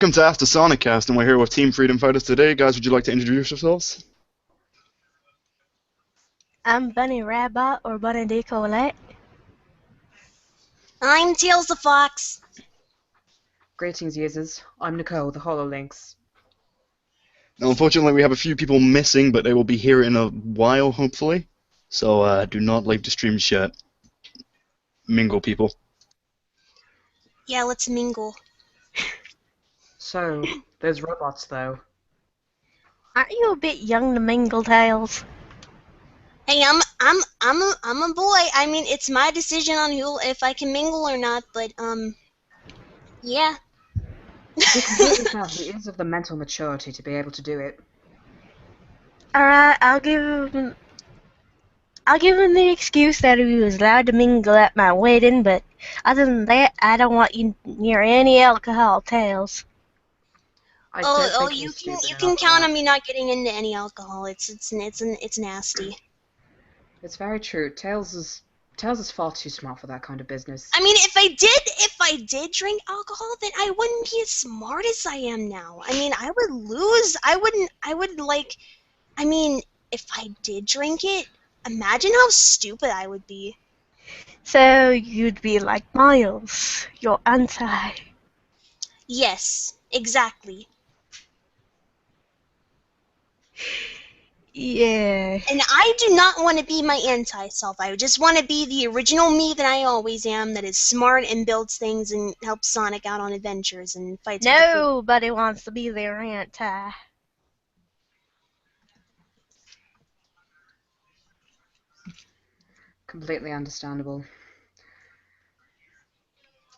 Welcome to After Sonicast, and we're here with Team Freedom Fighters today. Guys, would you like to introduce yourselves? I'm Bunny Rabbit or Bunny Decollette. I'm Tails the Fox. Greetings, users. I'm Nicole, the HoloLinks. Now, unfortunately, we have a few people missing, but they will be here in a while, hopefully. So, do not leave the stream yet. Mingle, people. Yeah, let's mingle. So, there's robots, though. Aren't you a bit young to mingle, Tails? Hey, I'm a boy. I mean, it's my decision on who if I can mingle or not. But yeah. To be completely fair, he is of the mental maturity to be able to do it. Alright, I'll give him the excuse that he was allowed to mingle at my wedding, but other than that, I don't want you near any alcohol, Tails. I don't think you he's can stupid count enough for on me not getting into any alcohol. It's nasty. that. It's very true. Tails is far too smart for that kind of business. I mean, if I did drink alcohol, then I wouldn't be as smart as I am now. I mean, I would lose. I mean, if I did drink it, imagine how stupid I would be. So you'd be like Miles, your anti. Yes, exactly. Yeah. And I do not want to be my anti-self. I just want to be the original me that I always am, that is smart and builds things and helps Sonic out on adventures and fights with the Nobody wants to be their anti. Completely understandable.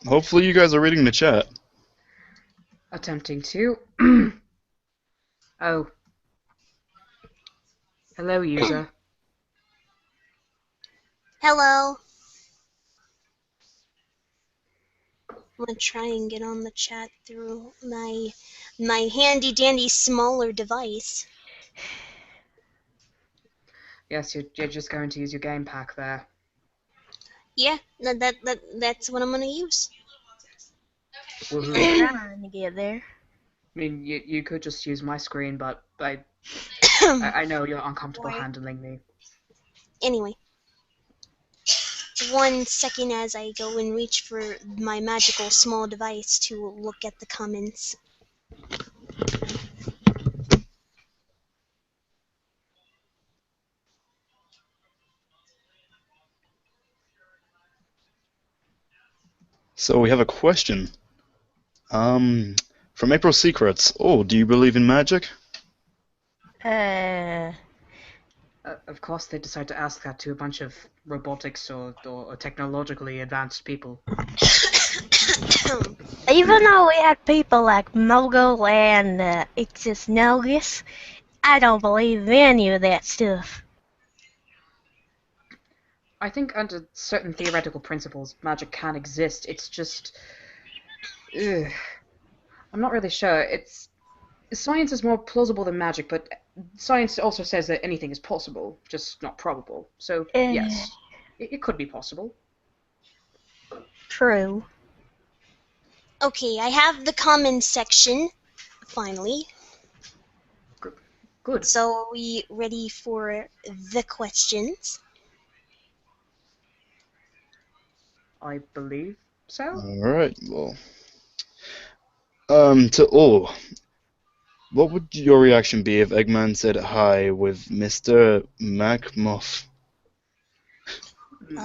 Hopefully, you guys are reading the chat. Attempting to. Oh. Hello, user. Hello. I'm gonna try and get on the chat through my handy dandy smaller device. Yes, you're just going to use your game pack there. Yeah, that's what I'm gonna use. Woohoo. Trying to get there. I mean, you could just use my screen, but I know you're uncomfortable Boy. handling me. Anyway. 1 second as I go and reach for my magical small device to look at the comments. So, we have a question. From April Secrets. Oh, do you believe in magic? Of course, they decide to ask that to a bunch of robotics or technologically advanced people. Even though we had people like Mogul and Ixis Nogus, I don't believe any of that stuff. I think under certain theoretical principles, magic can exist. It's just... Ugh. I'm not really sure. Science is more plausible than magic, but science also says that anything is possible, just not probable. So, yes, it could be possible. True. Okay, I have the comments section, finally. Good. So are we ready for the questions? I believe so. Alright, well. What would your reaction be if Eggman said hi with Mr. MacMuff? Who?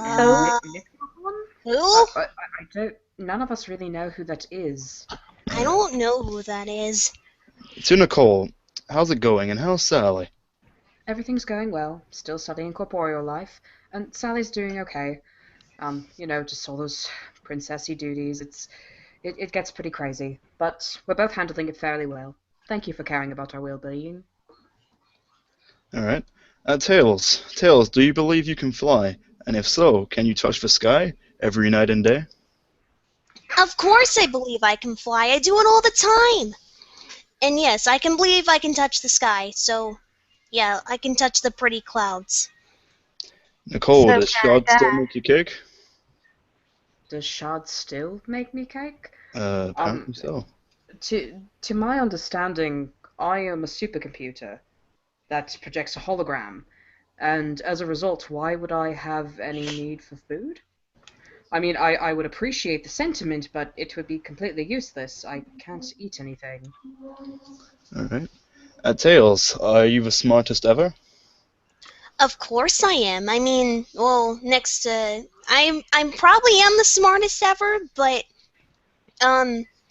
I don't. None of us really know who that is. I don't know who that is. To Nicole, how's it going, and how's Sally? Everything's going well. Still studying corporeal life, and Sally's doing okay. Just all those princessy duties. It gets pretty crazy, but we're both handling it fairly well. Thank you for caring about our well-being. Alright. Tails, do you believe you can fly? And if so, can you touch the sky every night and day? Of course I believe I can fly. I do it all the time. And yes, I can believe I can touch the sky. So, yeah, I can touch the pretty clouds. Nicole, So does Shard still make you cake? Does Shard still make me cake? Apparently so. To my understanding, I am a supercomputer that projects a hologram, and as a result, why would I have any need for food? I mean, I would appreciate the sentiment, but it would be completely useless. I can't eat anything. Alright. Tails, are you the smartest ever? Of course I am. I mean, well, next to I'm probably am the smartest ever, but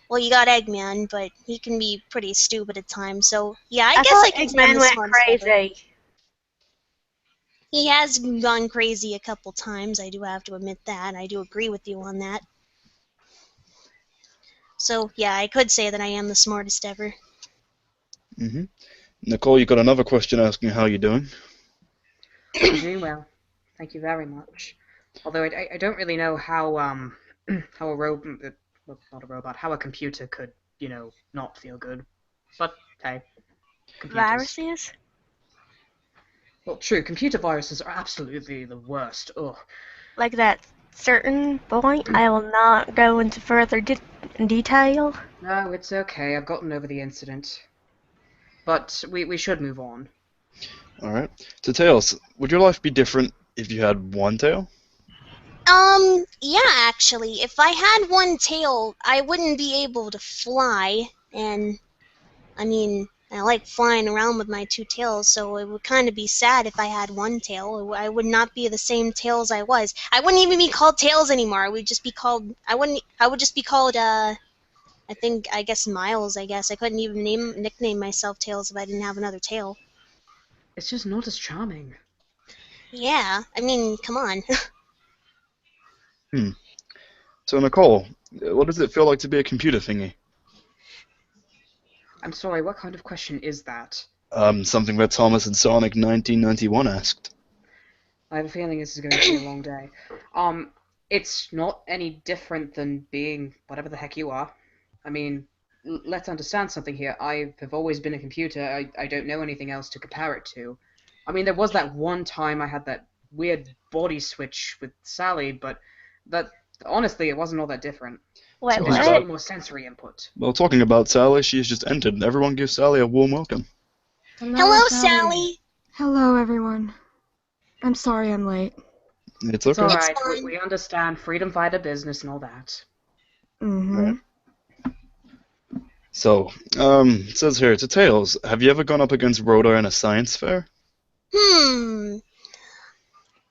well, you got Eggman, but he can be pretty stupid at times. So yeah, I I guess I thought can say I'm Eggman the went smartest ever. crazy. He has gone crazy a couple times. I do have to admit that. I do agree with you on that. So yeah, I could say that I am the smartest ever. Mm-hmm. Nicole, you got another question asking how you're doing. I'm doing well. Thank you very much. Although I don't really know how how a robot, well, not a robot, how a computer could, not feel good. But hey, computers. Viruses? Well, true, computer viruses are absolutely the worst. Ugh. Like that certain point, I will not go into further detail. No, it's okay. I've gotten over the incident. But we should move on. Alright. So, Tails, would your life be different if you had one tail? Yeah, actually, if I had one tail, I wouldn't be able to fly, and I mean, I like flying around with my two tails, so it would kind of be sad if I had one tail. I would not be the same tails I was. I wouldn't even be called Tails anymore. I would just be called. I wouldn't. I would just be called. I guess Miles. I guess I couldn't even nickname myself Tails if I didn't have another tail. It's just not as charming. Yeah, I mean, come on. Hmm. So, Nicole, what does it feel like to be a computer thingy? I'm sorry, what kind of question is that? Something that Thomas and Sonic 1991 asked. I have a feeling this is going to be a long day. It's not any different than being whatever the heck you are. I mean, let's understand something here. I have always been a computer. I don't know anything else to compare it to. I mean, there was that one time I had that weird body switch with Sally, but that honestly, it wasn't all that different. Wait, Talking It's just a what? little more sensory input. Well, talking about Sally, she has just entered. Everyone give Sally a warm welcome. Hello, Hello, Sally. Sally. Hello, everyone. I'm sorry I'm late. It's It's okay. It's alright. fine. We understand freedom fighter business and all that. Mm-hmm. Right. So, it says here, to Tails, have you ever gone up against Rhoda in a science fair? Hmm.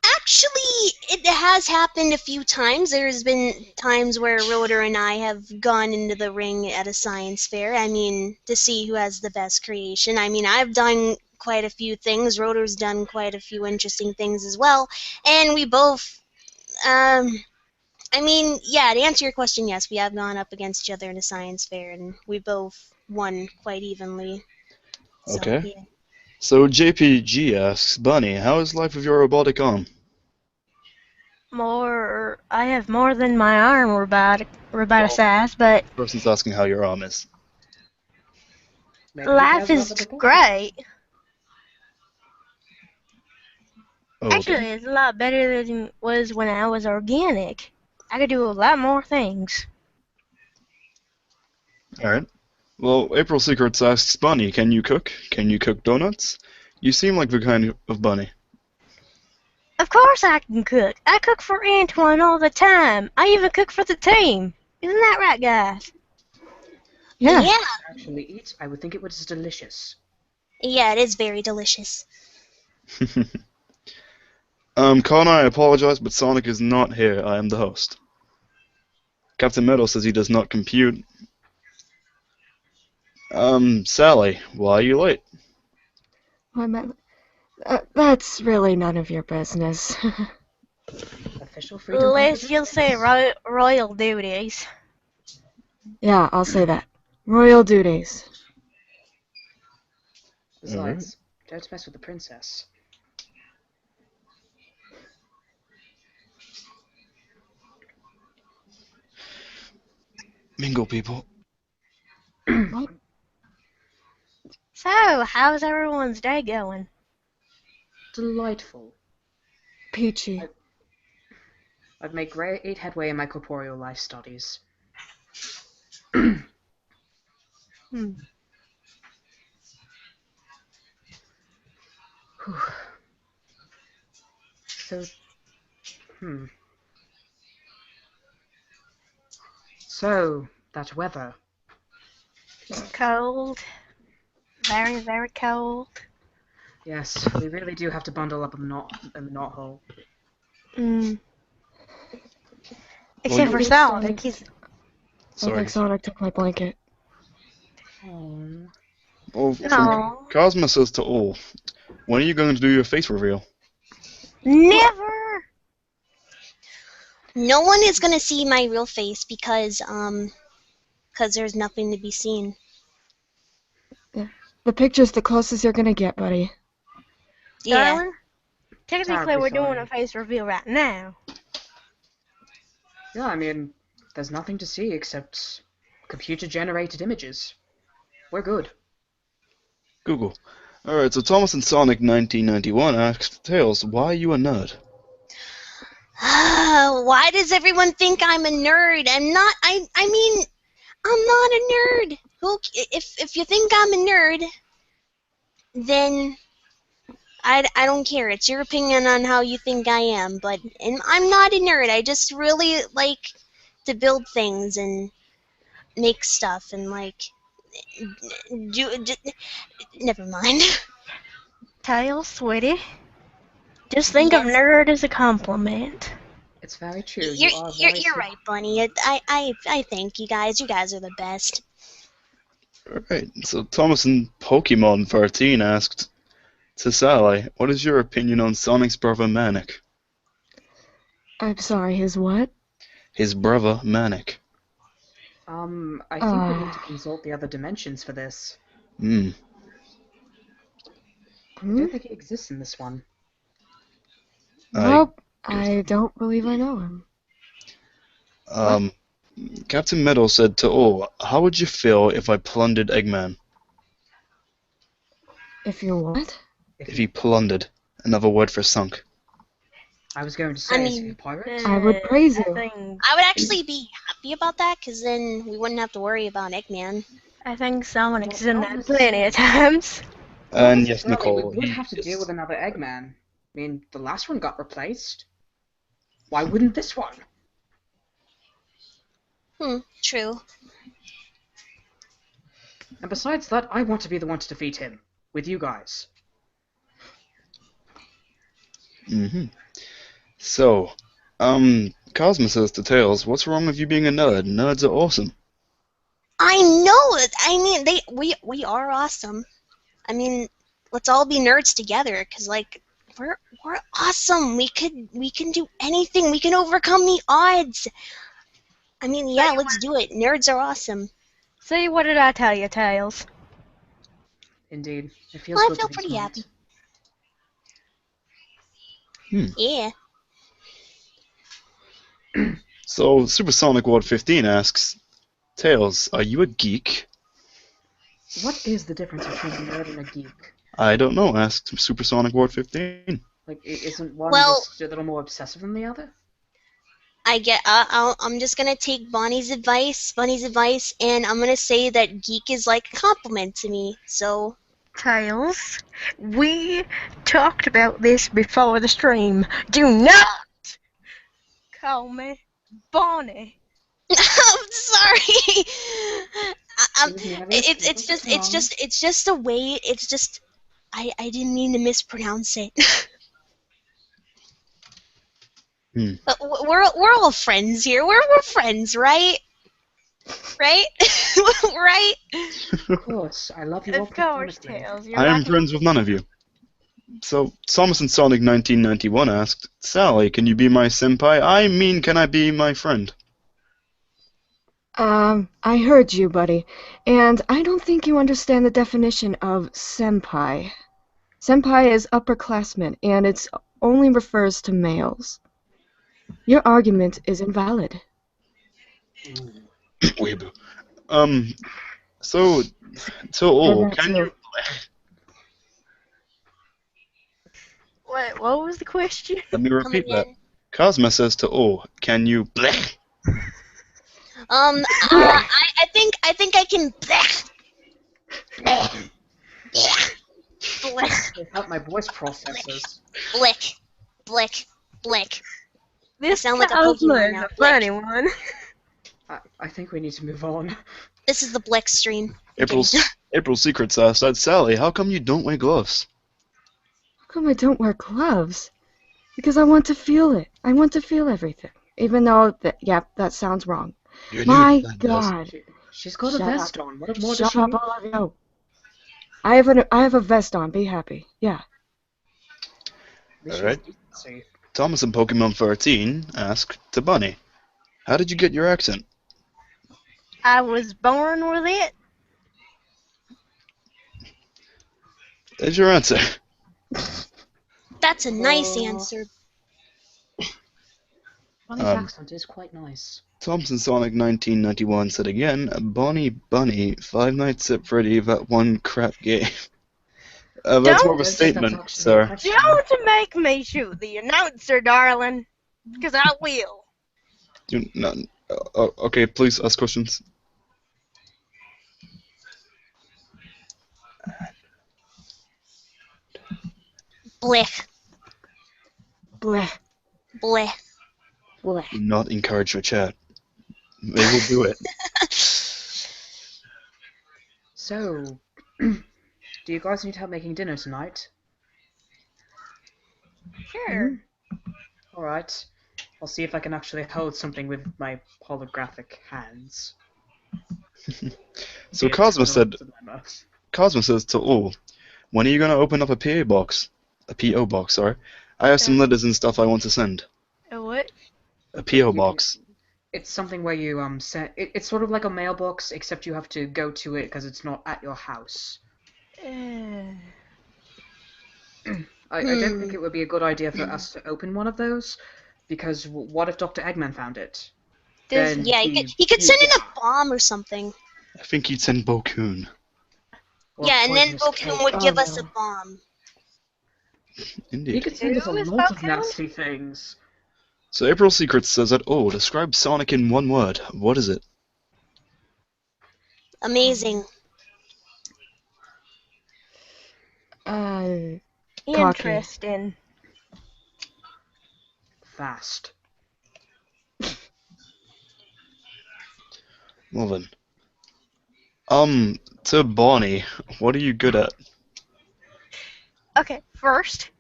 Actually, it has happened a few times. There's been times where Rotor and I have gone into the ring at a science fair. I mean, to see who has the best creation. I mean, I've done quite a few things. Rotor's done quite a few interesting things as well. And we both, I mean, yeah, to answer your question, yes, we have gone up against each other in a science fair, and we both won quite evenly. So, Okay. yeah. So, JPG asks, Bunny, how is life with your robotic arm? I have more than my arm roboticized, but The person's asking how your arm is. Maybe he life cares about is the proportions. great. Oh, Actually, okay. it's a lot better than it was when I was organic. I could do a lot more things. Alright. Well, April Secrets asks, Bunny, can you cook? Can you cook donuts? You seem like the kind of bunny. Of course I can cook. I cook for Antoine all the time. I even cook for the team. Isn't that right, guys? Yeah. Yeah, Actually eat, I would think it was delicious. yeah, it is very delicious. Connor, I apologize, but Sonic is not here. I am the host. Captain Meadow says he does not compute. Sally, why are you late? Why meant, that's really none of your business. Official freedom fighter Unless you'll say business. royal duties. Yeah, I'll say that. Royal duties. Alright. Besides, don't mess with the princess. Mingle, people. What? So, how's everyone's day going? Delightful. Peachy. I've made great headway in my corporeal life studies. Hmm. Whew. So, hmm. So, that weather. Cold. Very, very cold. Yes, we really do have to bundle up in the knot hole. Mm. Well, Except you for think Sonic, Sonic's- he's I sorry. think Sonic took my blanket. Oh. Well, from no. Cosmo says to all, when are you going to do your face reveal? Never. No one is gonna see my real face because there's nothing to be seen. The picture's the closest you're gonna get, buddy. Yeah. Darling, technically Terribly we're doing sorry. a face reveal right now. Yeah, I mean, there's nothing to see except computer-generated images. We're good. Google. Alright, so Thomas and Sonic 1991 asked Tails, why are you a nerd? Why does everyone think I'm a nerd? I'm not. I mean, I'm not a nerd. If you think I'm a nerd, then I don't care. It's your opinion on how you think I am. And I'm not a nerd. I just really like to build things and make stuff and like do. Never mind. Tails, sweetie, just think of Yes. nerd as a compliment. It's very true. You're You are you're very you're smart. right, Bunny. I thank you guys. You guys are the best. Alright, so Thomas and Pokemon 13 asked to Sally, what is your opinion on Sonic's brother Manic? I'm sorry, his what? His brother Manic. I think we need to consult the other dimensions for this. Hmm. I don't think he exists in this one. Nope, I don't believe I know him. Um, Captain Meadow said to all, how would you feel if I plundered Eggman? If you're what? If he plundered. Another word for sunk. I was going to I say, is he a mean, pirate? I would praise I you. think I would actually be happy about that because then we wouldn't have to worry about Eggman. Sonic's Well, done not that plenty of necessarily. times. Well, not And yes, necessarily. We Nicole, would he have to deal is. with another Eggman. I mean, the last one got replaced. Why wouldn't this one? True. And besides that, I want to be the one to defeat him. With you guys. Mm-hmm. So, Cosmo says to Tails, what's wrong with you being a nerd? Nerds are awesome. I know it. I mean, we are awesome. I mean, let's all be nerds together because like we're awesome. We can do anything. We can overcome the odds. I mean, yeah, let's do it. Nerds are awesome. See, what did I tell you, Tails? Indeed. It feels Well, I good feel to be pretty smart. happy. Yeah. So, Supersonic Ward 15 asks, Tails, are you a geek? What is the difference between a nerd and a geek? I don't know, asked Supersonic Ward 15. Like, isn't one Well- just a little more obsessive than the other? I'm just gonna take Bunny's advice, and I'm gonna say that geek is like a compliment to me. So Tails, we talked about this before the stream. Do not call me Bonnie. I'm sorry. It was never- It's just a way. It's just I didn't mean to mispronounce it. But we're all friends here. We're friends, right? Right? Right? Of course, I love you all Of course, platonically. Tails. You're I am lucky. friends with none of you. So, Thomas and Sonic 1991 asked, Sally, can you be my senpai? I mean, can I be my friend? I heard you, buddy, and I don't think you understand the definition of senpai. Senpai is upperclassman, and it only refers to males. Your argument is invalid. Weeaboo. So, to all, And that can too. you... Wait, what was the question? Let me Come repeat that. again. Cosmo says to all, can you... blech? I think I can. They've helped my voice processors. Blick, blick, blick. This sound like a Cosmo Pokemon is now, a funny one. I think we need to move on. This is the Blick stream. April Secrets asked, Sally, how come you don't wear gloves? How come I don't wear gloves? Because I want to feel it. I want to feel everything. Even though, that sounds wrong. You're My nude, that does. God. She's got a Shut vest on. What more does Shut she up, need? all of you. I have a vest on. Be happy. Yeah. At least she Alright. has decency. Thomas and Pokemon 13 asked to Bunny, how did you get your accent? I was born with it. There's your answer. That's a nice answer. Bunny's Um, accent is quite nice. Thompson Sonic 1991 said again, Bonnie Bunny, Five Nights at Freddy, that one crap game. That's more of a Don't think that's statement, actually a sir. question. Don't make me shoot the announcer, darling. Because I will. Okay, please ask questions. Blick, Bleh. blick. Bleh. Do not encourage your chat. They will do it. So, do you guys need help making dinner tonight? Sure. Alright. I'll see if I can actually hold something with my holographic hands. So Be a Cosmo technical said, dilemma. Cosmo says to all, when are you going to open up a PA box? A PO box, sorry. I have some letters and stuff I want to send. A what? A PO box. It's something where you it's sort of like a mailbox, except you have to go to it because it's not at your house. I don't think it would be a good idea for us to open one of those, because what if Dr. Eggman found it? Does- Then Yeah, he could send in a bomb or something. I think he'd send Bokun. Or Yeah, and then poisonous Bokum cake. would give Oh, us a no. bomb. He Indeed. could send us a Who is lot of Pokemon? nasty things. So April Secrets says that, describe Sonic in one word. What is it? Amazing. Cocky. Interesting. Fast. Well then. To Bonnie, what are you good at? Okay, first,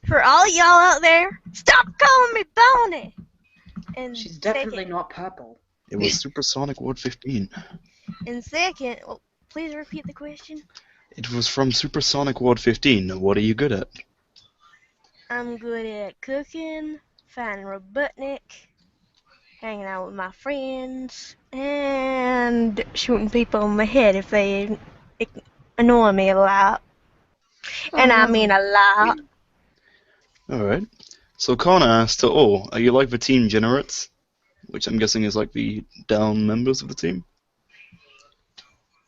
for all y'all out there, stop calling me Bonnie. And She's definitely second, not purple. It was Supersonic Ward 15. please repeat the question. It was from Supersonic Ward 15. What are you good at? I'm good at cooking, finding Robotnik, hanging out with my friends, and shooting people in the head if they annoy me a lot. And I mean a lot. Alright. So Connor asked to all, are you like the team generates? Which I'm guessing is like the down members of the team.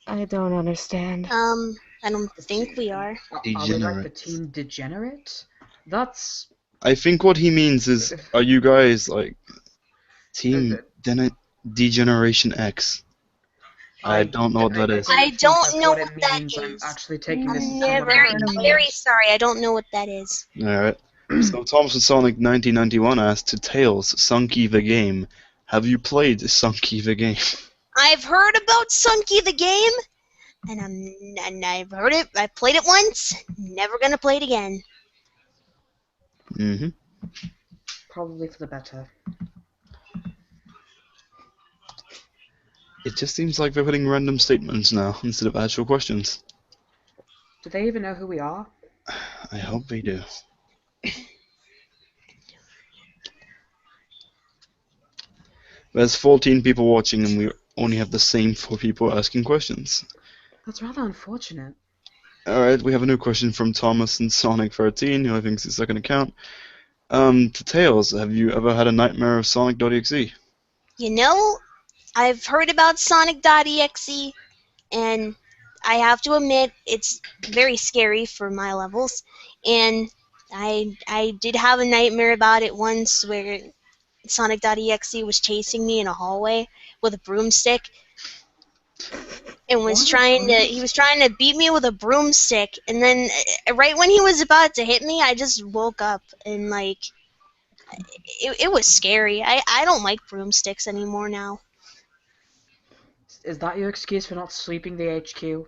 I don't understand. I don't think we are. Are we like the Degenerates. team degenerate? That's I think what he means is, are you guys like Team Degeneration X? I don't know what that is. I think don't that's know what what it that means. I'm is. actually taking this as Never somewhat heard I'm of very sorry. I don't know what that is. Alright. So Thompson Sonic 1991 asked to Tails, Sunky the game. Have you played Sunky the game? I've heard about Sunky the game, and I've heard it. I played it once. Never gonna play it again. Mm-hmm. probably for the better. It just seems like they're putting random statements now instead of actual questions. Do they even know who we are? I hope they do. There's 14 people watching and we only have the same 4 people asking questions. That's rather unfortunate. Alright, we have a new question from Thomas and Sonic 13, who I think is the second account. To Tails, have you ever had a nightmare of Sonic.exe? You know, I've heard about Sonic.exe, and I have to admit it's very scary for my levels. And I did have a nightmare about it once where Sonic.exe was chasing me in a hallway with a broomstick. and was What? he was trying to beat me with a broomstick, and then right when he was about to hit me, I just woke up, and like it was scary. I don't like broomsticks anymore now. Is that your excuse for not sweeping the HQ?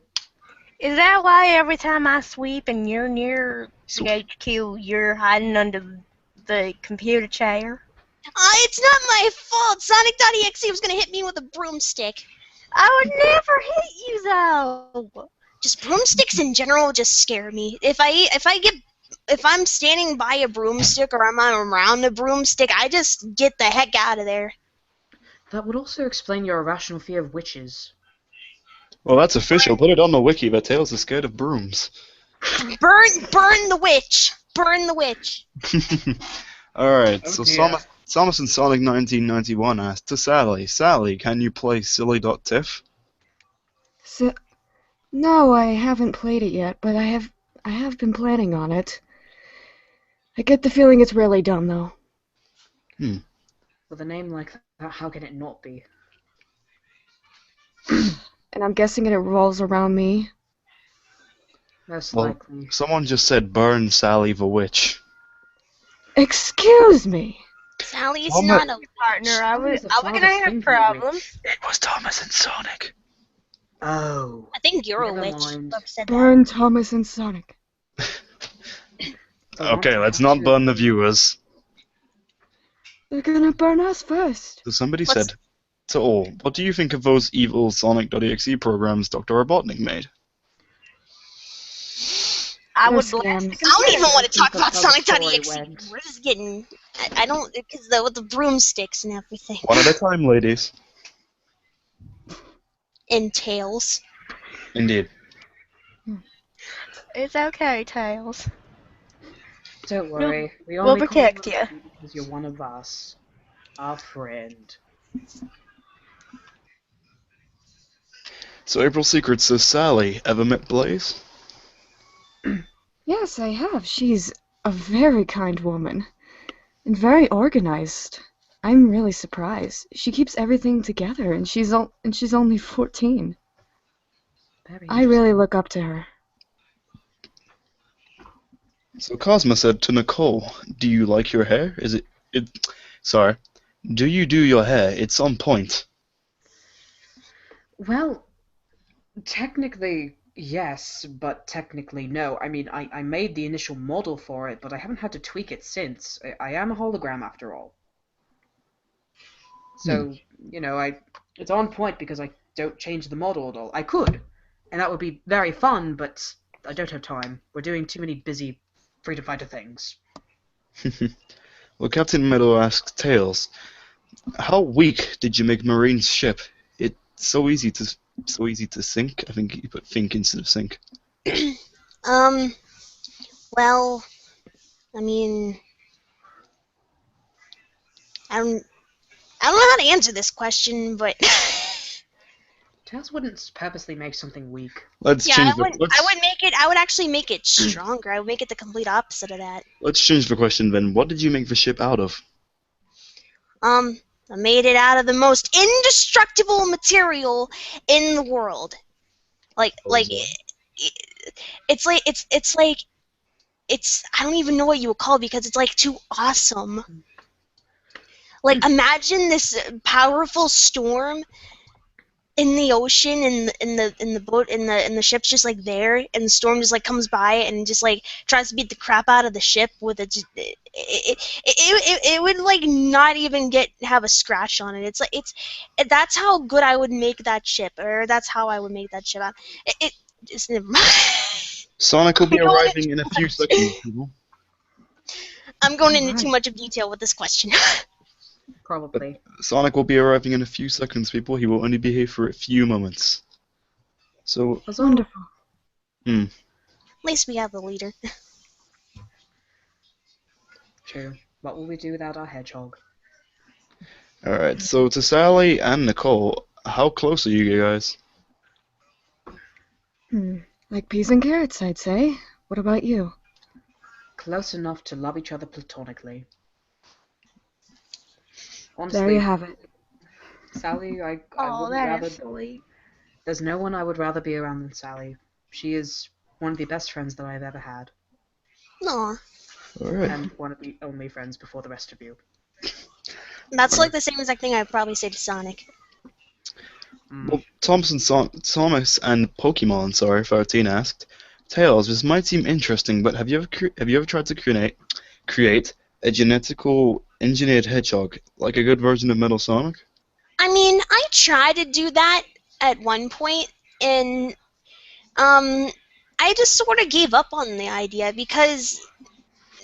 Is that why every time I sweep and you're near So, the HQ, you're hiding under the computer chair? It's not my fault. Sonic.exe was gonna hit me with a broomstick. I would never hit you though. Just broomsticks in general just scare me. If I'm standing by a broomstick or I'm around a broomstick, I just get the heck out of there. That would also explain your irrational fear of witches. well, that's official. Put it on the wiki that Tails is scared of brooms. Burn the witch! Burn the witch! Alright, Oh so dear. Samus and Sonic 1991 asked to Sally, can you play silly.tiff? So, no, I haven't played it yet, but I have been planning on it. I get the feeling it's really dumb, though. With a name like that, how can it not be? And I'm guessing it revolves around me. Most Well, likely. someone just said burn Sally the witch. Excuse me! Sally's Well, not a Partner, witch. I Sally's the was gonna farthest have thing from a witch. problems. It was Thomas and Sonic. Oh. I think you're a Never witch. mind. Whoever said that. Burn Thomas and Sonic. Okay, let's not burn the viewers. They're gonna burn us first. So somebody What's- said to all, what do you think of those evil Sonic.exe programs Dr. Robotnik made? I They're would blast scams. the I don't even computer. want to talk Think about of how the story Sonic.exe. went. We're just getting. I don't. Because with the broomsticks and everything. One at a time, ladies. And tails. Indeed. It's okay, Tails. Don't worry. We we'll only protect call ya. you because you're one of us. Our friend. So April Secret says, Sally, ever met Blaze? Yes, I have. She's a very kind woman. And very organized. I'm really surprised. She keeps everything together, and she's only 14. Very I really look up to her. So Cosma said to Nicole, do you like your hair? Sorry. Do you do your hair? It's on point. Well, technically, yes, but technically, no. I mean, I made the initial model for it, but I haven't had to tweak it since. I am a hologram, after all. So, it's on point because I don't change the model at all. I could, and that would be very fun, but I don't have time. We're doing too many busy freedom fighter things. Well, Captain Meadow asks Tails, how weak did you make Marine's ship? It's so easy to sink. I think you put think instead of sink. Well, I mean, I don't know how to answer this question, but Tails wouldn't purposely make something weak. Let's yeah, change I would make it. I would actually make it stronger. I would make it the complete opposite of that. Let's change the question then. What did you make the ship out of? I made it out of the most indestructible material in the world. It's I don't even know what you would call it because it's like too awesome. Like imagine this powerful storm in the ocean, in the boat, in the ship's just like there, and the storm just like comes by and just like tries to beat the crap out of the ship with it would like not even have a scratch on it. That's how good I would make that ship, or that's how I would make that ship out. Just never mind. Sonic will be I'm going arriving in a few seconds, people. I'm going into too much of detail with this question. Probably. Sonic will be arriving in a few seconds, people. He will only be here for a few moments. So, That's wonderful. At least we have the leader. True. What will we do without our hedgehog? alright. So to Sally and Nicole, how close are you guys? Like peas and carrots, I'd say. What about you? Close enough to love each other platonically. Honestly, There you have it. Sally, I Oh, would that rather is sweet. There's no one I would rather be around than Sally. She is one of the best friends that I've ever had, Aw. Alright. and one of the only friends before the rest of you. That's like the same exact thing I'd probably say to Sonic. Well, Thomas and Pokemon, sorry, 13 asked, Tails, this might seem interesting, but have you ever tried to create a genetical engineered hedgehog, like a good version of Metal Sonic? I mean, I tried to do that at one point, and I just sort of gave up on the idea because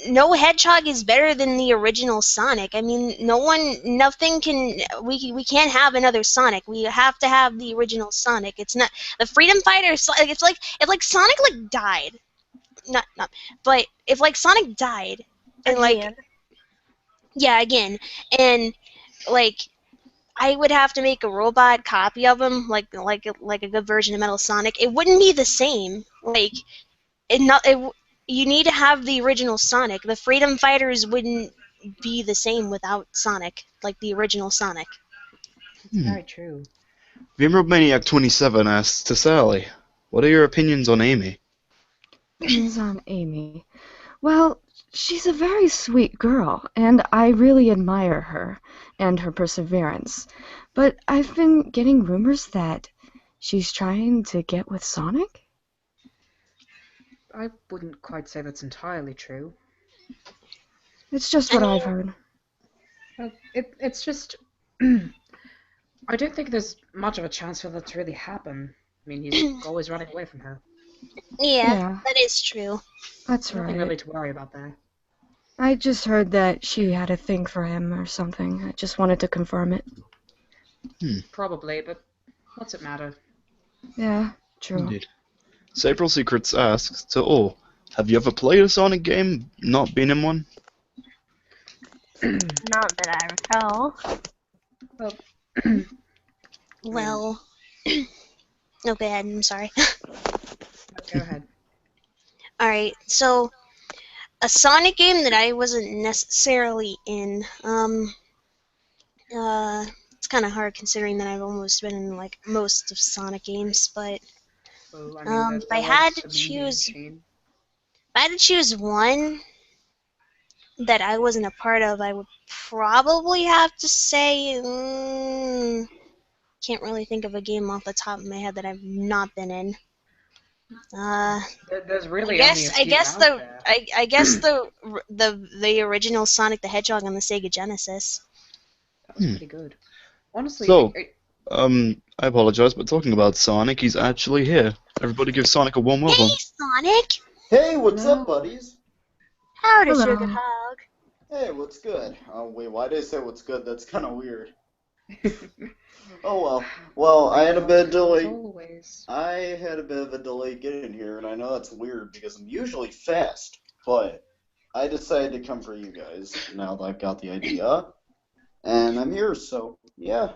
no hedgehog is better than the original Sonic. I mean, we can't have another Sonic. We have to have the original Sonic. It's not the Freedom Fighter. It's like if like Sonic like died, not, but if like Sonic died, and like Again. yeah, again, and like I would have to make a robot copy of him, like a good version of Metal Sonic. It wouldn't be the same. Like it not it. You need to have the original Sonic. The Freedom Fighters wouldn't be the same without Sonic, like the original Sonic. It's very true. The Emerald Maniac 27 asks to Sally, what are your opinions on Amy? Opinions on Amy. Well, she's a very sweet girl, and I really admire her and her perseverance. But I've been getting rumors that she's trying to get with Sonic? I wouldn't quite say that's entirely true. It's just I what mean, I've heard. It's just... I don't think there's much of a chance for that to really happen. I mean, he's always running away from her. yeah, that is true. That's Nothing right. really to worry about there. I just heard that she had a thing for him or something. I just wanted to confirm it. Probably, but what's it matter? Yeah, true. Indeed. So April Secrets asks to all, have you ever played a Sonic game, not been in one? Not that I recall. Well, Well, no, go ahead. I'm sorry. go ahead. All right, so a Sonic game that I wasn't necessarily in. It's kind of hard considering that I've almost been in like most of Sonic games, but Well, I mean, if I had to choose, one that I wasn't a part of, I would probably have to say, can't really think of a game off the top of my head that I've not been in. There's really I only a guess I few guess out the there. I guess the original Sonic the Hedgehog on the Sega Genesis. That was pretty good. Honestly, So, I apologize, but talking about Sonic, he's actually here. Everybody give Sonic a warm Hey, welcome. Sonic! Hey, what's Hello. up, buddies? Howdy, Hello. Sugar Hog. Hey, what's good? Oh, wait, why did I say what's good? That's kind of weird. Oh, well. Well, I had a bit of delay. Always. I had a bit of a delay getting here, and I know that's weird because I'm usually fast, but I decided to come for you guys now that I've got the idea. And I'm here, so, yeah.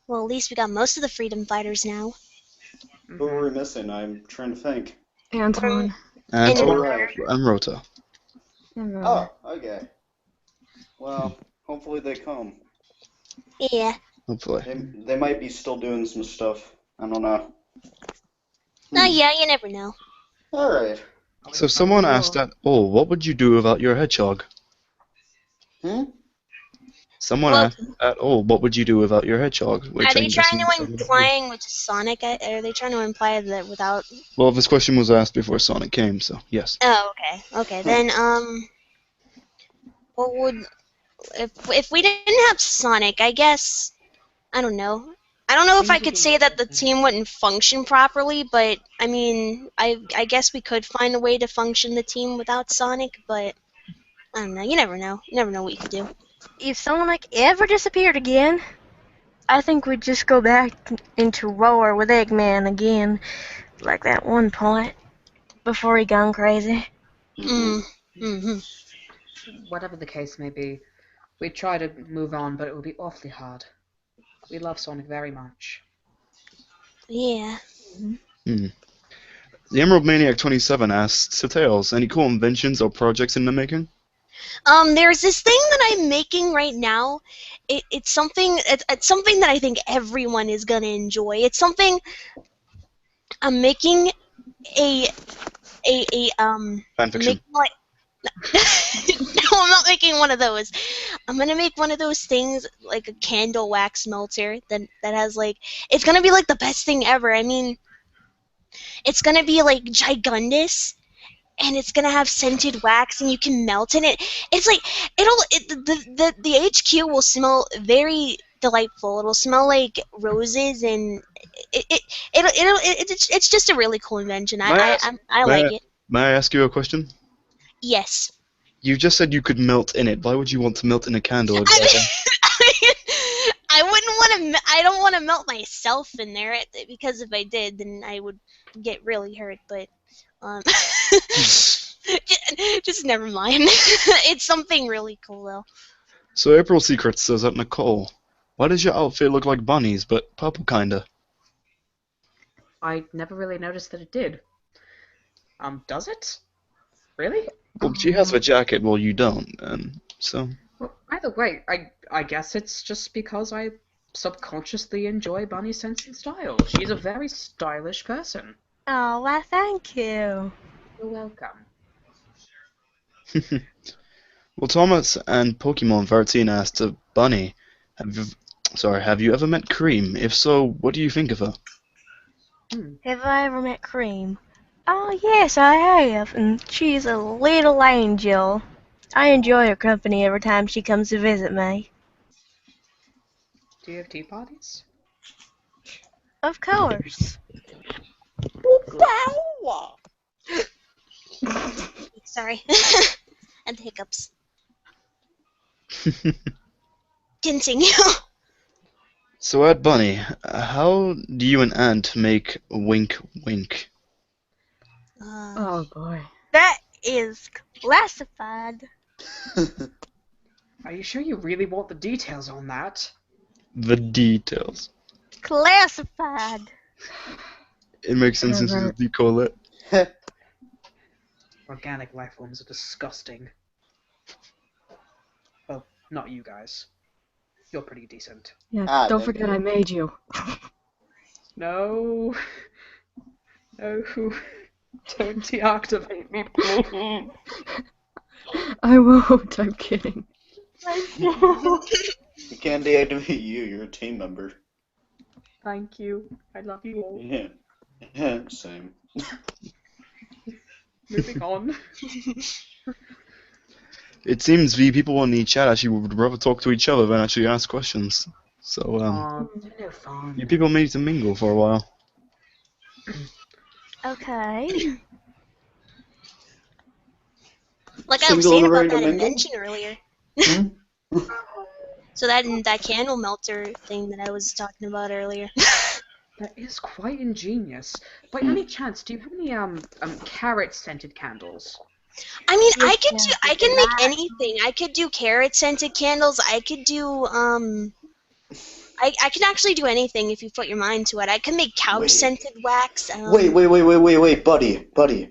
Well, at least we got most of the Freedom Fighters now. Who were we missing? I'm trying to think. Anton. And And Alright. Rota. Oh, okay. Well, hopefully they come. Yeah. Hopefully. They might be still doing some stuff. I don't know. Oh, yeah, you never know. Alright. So someone asked at all, what would you do without your hedgehog? Someone Well- asked at all, what would you do without your hedgehog? Are they trying to imply with Sonic? Are they trying to imply that without? Well, this question was asked before Sonic came, so yes. Oh, okay. Okay, then what would if we didn't have Sonic? I guess I don't know. I don't know if I could say that the team wouldn't function properly, but I mean, I guess we could find a way to function the team without Sonic, but I don't know. You never know. You never know what you could do. If Sonic ever disappeared again, I think we'd just go back into war with Eggman again, like that one point, before he gone crazy. Mm-hmm. Whatever the case may be, we'd try to move on, but it would be awfully hard. We love Sonic very much. Yeah. The Emerald Maniac 27 asks to Tails, any cool inventions or projects in the making? There's this thing that I'm making right now. It's something. It's something that I think everyone is gonna enjoy. It's something I'm making a I'm Fanfiction. making like. No, I'm not making one of those. I'm gonna make one of those things like a candle wax melter that has like it's gonna be like the best thing ever. I mean, it's gonna be like gigundous and it's gonna have scented wax and you can melt in it. It's like the HQ will smell very delightful. It'll smell like roses and it's just a really cool invention. May I ask, I may like I, it. may I ask you a question? Yes. You just said you could melt in it. Why would you want to melt in a candle exactly? I wouldn't want to. I don't want to melt myself in there because if I did, then I would get really hurt. But um, just never mind. It's something really cool though. So April Secret says that Nicole, why does your outfit look like bunnies, but purple kinda? I never really noticed that it did. Does it? Really? Well, she has a jacket, well you don't, and so... Well, either way, I guess it's just because I subconsciously enjoy Bunny's sense and style. She's a very stylish person. Oh, well, thank you. You're welcome. Well, Thomas and Pokemon 13 asked Bunny, have you ever met Cream? If so, what do you think of her? Have I ever met Cream? Oh, yes, I have, and she's a little angel. I enjoy her company every time she comes to visit me. Do you have tea parties? Of course. Sorry, and hiccups. Continue. So at Bunny, how do you and Ant make wink wink? Oh boy. That is classified. Are you sure you really want the details on that? The details. Classified. It makes sense since Pervert. you call it. Organic life forms are disgusting. Well, not you guys. You're pretty decent. Yeah, Ah, don't thank forget you. I made you. No. No. Don't deactivate me, please. I won't, I'm kidding. You can't deactivate you. You're a team member. Thank you. I love you all. Yeah. Yeah, same. Moving on. It seems the people on the chat actually would rather talk to each other than actually ask questions. So, Aw, they're no fun. you people need to mingle for a while. Okay. Like I was Single saying and about ready to that mingle? invention earlier. Hmm? So that candle melter thing that I was talking about earlier. That is quite ingenious. By any chance, do you have any carrot-scented candles? I mean, Yes, I can make anything. I could do carrot scented candles. I could do I can actually do anything if you put your mind to it. I can make couch Wait. scented wax. Wait, buddy.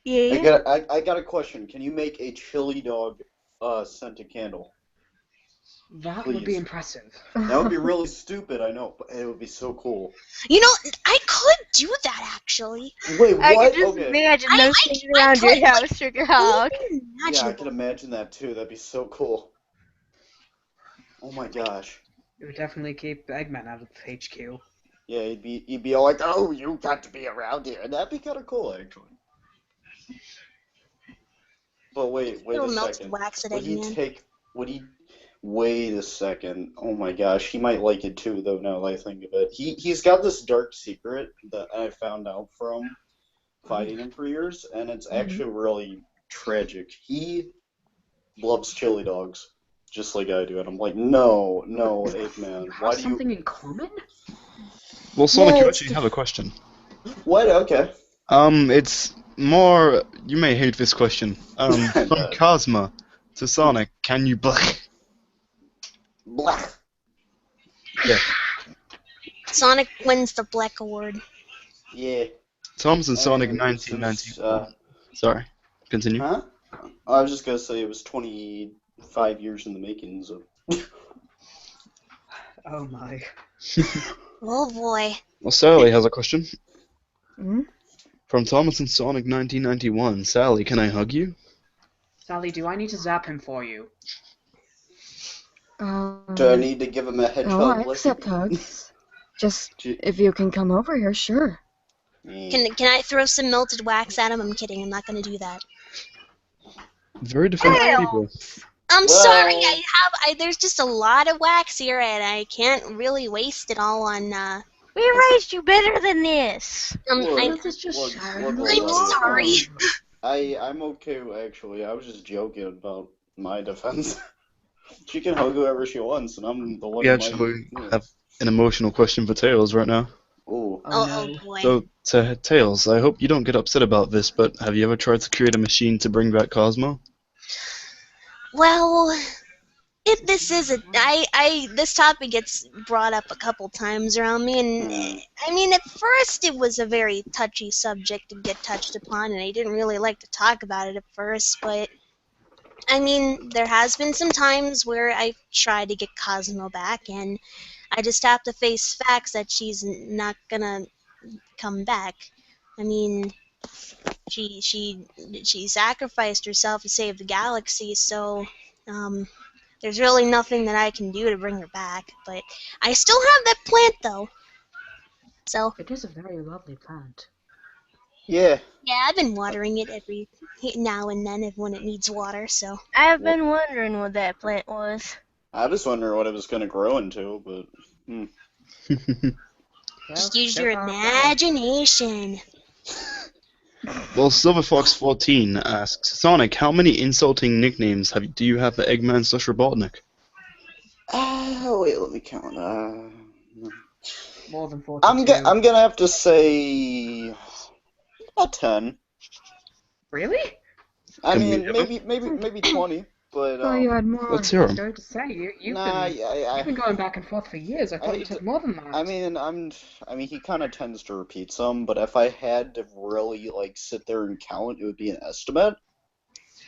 Yeah. I got a question. Can you make a chili dog scented candle? That would be Please. impressive. That would be really stupid, I know, but it would be so cool. You know, I could do that actually. Wait, I what? can just Okay. imagine I- those I- things I around could, your house, Sugar Hog. Yeah, I Imaginable. can imagine that too. That'd be so cool. Oh my gosh. It would definitely keep Eggman out of the HQ. Yeah, he'd be all like, "Oh, you got to be around here." That'd be kind of cool, actually. But wait Little a melted second. wax at Would he Eggman. take? Would he? Wait a second. Oh my gosh, he might like it too, though. Now that I think of it, he's got this dark secret that I found out from fighting him for years, and it's actually really tragic. He loves chili dogs, just like I do, and I'm like, no, Eggman, You why have do something in common? Well, Sonic, Yeah, you it's actually have a question. What? Okay. It's more. You may hate this question. I From bet. Cosma to Sonic, can you black? Blah. Yeah. Sonic wins the Black Award. Yeah. Thompson Sonic Anyway, 1994. Sorry. Continue. Huh? I was just gonna say it was 25 years in the making, so. Oh my. Oh boy. Well, Sally has a question. Hmm? From Thomas and Sonic 1991. Sally, can I hug you? Sally, do I need to zap him for you? Do I need to give him a Oh, hedgehog I blessing? accept hugs. Just Gee. if you can come over here, sure. Can I throw some melted wax at him? I'm kidding. I'm not gonna do that. Very defensive people. Tails! I'm Well- sorry. There's just a lot of wax here, and I can't really waste it all on. We raised you better than this. This is just look, sharing look, I'm buddy, sorry. I'm okay, actually. I was just joking about my defense. She can hug whoever she wants, and I'm the one We who actually might. have an emotional question for Tails right now. Oh. Oh no. boy. So, to Tails, I hope you don't get upset about this, but have you ever tried to create a machine to bring back Cosmo? Well, if this is this topic gets brought up a couple times around me, and I mean, at first it was a very touchy subject to get touched upon, and I didn't really like to talk about it at first, but I mean, there has been some times where I've tried to get Cosmo back, and I just have to face facts that she's not gonna come back. I mean, she sacrificed herself to save the galaxy, so there's really nothing that I can do to bring her back. But I still have that plant though. So It is a very lovely plant. Yeah. yeah, I've been watering it every now and then when it needs water. So I've been wondering what that plant was. I was wondering what it was going to grow into, but. just use your imagination. Well, SilverFox14 asks, Sonic, how many insulting nicknames do you have for Eggman/Robotnik? Wait, let me count. More than 42. I'm gonna have to say about 10. Really? I Can we mean, hear them? maybe 20, but Oh, you had more. Let's hear I was them. going to say you've nah, been going back and forth for years. I thought you said more than that. I mean, he kind of tends to repeat some, but if I had to really sit there and count, it would be an estimate.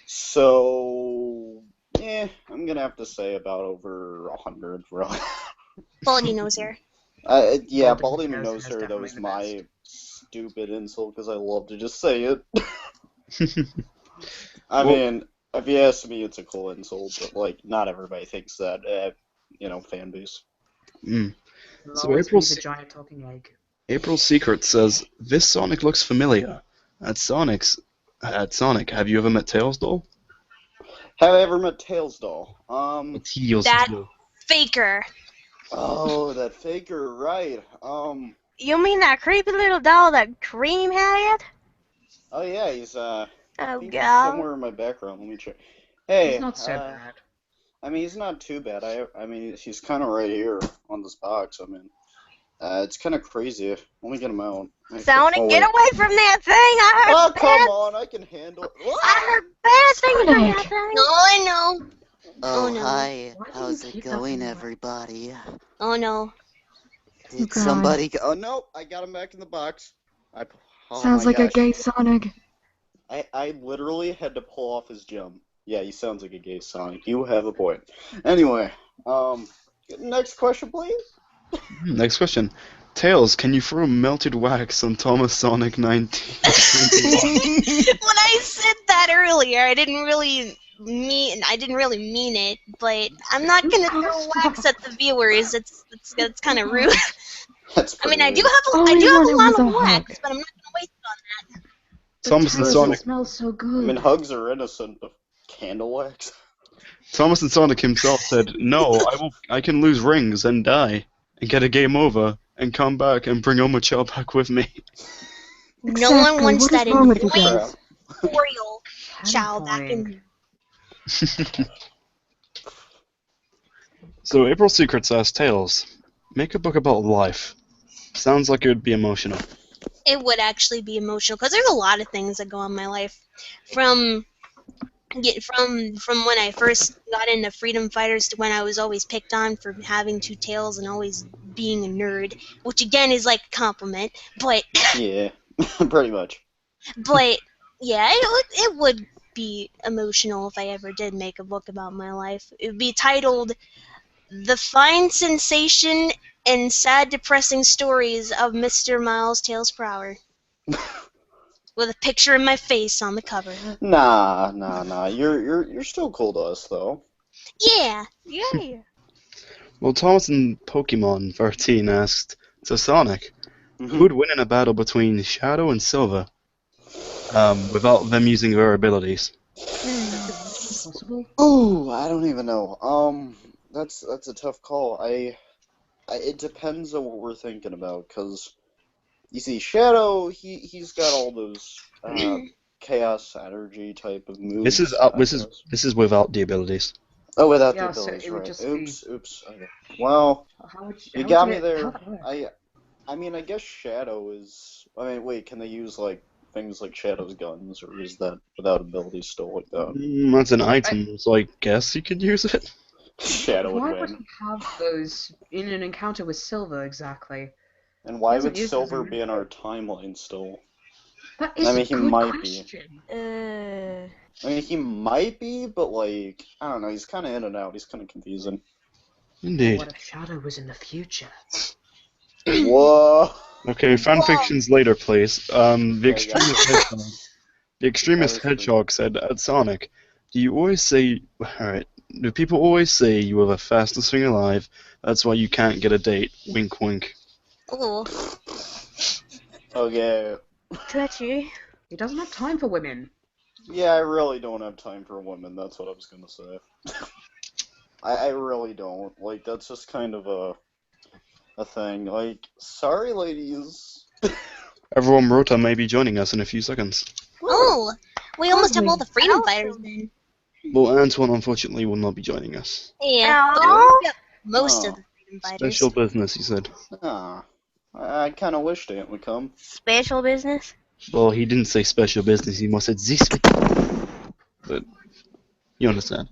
So, I'm gonna have to say about over 100, really. Baldy nose hair. Yeah, Baldy Baldy Nose knows has her. That definitely was the my best. stupid insult because I love to just say it. I mean, if you ask me, it's a cool insult, but not everybody thinks that. Fan base. Mm. It'll So always April's be the giant talking egg. April Secret says, this Sonic looks familiar. At Sonic, have you ever met Tails doll? Have I ever met Tails doll? Tails That doll. faker. Oh, that faker, right? You mean that creepy little doll that Cream had? Oh yeah, he's I Oh think he's god. somewhere in my background. Let me check. Hey, He's not so bad. I mean, he's not too bad. I mean, he's kind of right here on this box. I mean, it's kind of crazy. Let me get him out. Sonic, Oh, get wait. away from that thing! I heard Oh, bad. come on! I can handle it. I heard bad things from Sonic. that thing. No, I know. Oh, Oh, no. hi. Why do you How's it keep that going, thing away? everybody? Oh no. Did God. somebody go? Oh no! I got him back in the box. Oh Sounds my like a gosh. gay Sonic. I literally had to pull off his gem. Yeah, he sounds like a gay Sonic. You have a point. Anyway, next question, please. Next question. Tails, can you throw melted wax on Thomas Sonic 19? When I said that earlier, I didn't really mean it, but I'm not gonna throw wax at the viewers. It's kind of rude. That's I mean, I pretty do have All I he do have a wanted lot was of a wax, hug. but I'm not gonna waste it on that. Thomas and Tails, Sonic. it smells so I good. mean, hugs are innocent, but candle wax. Thomas and Sonic himself said, "No, I can lose rings and die, and get a game over, and come back and bring Omochao back with me." No one Exactly. wants What that is wrong with you annoying guys? tutorial child back in. So April Secrets asked Tails, make a book about life. Sounds like it would be emotional. It would actually be emotional because there's a lot of things that go on in my life, from when I first got into freedom fighters to when I was always picked on for having two tails and always being a nerd, which again is like a compliment, but Yeah, pretty much. but yeah, it would be emotional if I ever did make a book about my life. It would be titled The Fine Sensation and Sad Depressing Stories of Mr. Miles Tails Per Hour. With a picture of my face on the cover. Nah. You're still cool to us though. Yeah. Yeah. Well, Thomas and Pokemon 13 asked, so Sonic, who'd win in a battle between Shadow and Silver, without them using their abilities? Possible? Ooh, I don't even know. That's a tough call. It depends on what we're thinking about, cause you see, Shadow, he's got all those chaos energy type of moves. This is without the abilities. Oh, without the Yeah, so abilities, it would right? just Oops. Okay. Well, you got me there. I mean, I guess Shadow is. I mean, wait, can they use like things like Shadow's guns, or is that without abilities still like that? That's an item, so I guess you could use it. Shadow would Why would win. he have those in an encounter with Silver exactly? And why hasn't would used it as a Silver be in move. our timeline still? That is I mean, a he good might be. question. I mean, he might be, but like, I don't know. He's kind of in and out. He's kind of confusing. But Indeed. what if Shadow was in the future? Whoa. Okay, fanfictions later, please. Yeah. The extremist hedgehog said, at Sonic, do you always say, alright, do people always say you are the fastest thing alive, that's why you can't get a date, wink wink. Ooh. Okay. Touchy. He doesn't have time for women. Yeah, I really don't have time for women. That's what I was gonna say. I really don't. Like, that's just kind of a thing. Like, sorry, ladies. Everyone Rota may be joining us in a few seconds. Oh, we almost have all the freedom Awesome. fighters then. Well, Antoine unfortunately will not be joining us. Yeah, Ow. yep, most of Oh. the freedom fighters. Special business, he said. Ah, I kind of wished Aunt would come. Special business? Well, he didn't say special business, he must have said this. But, you understand.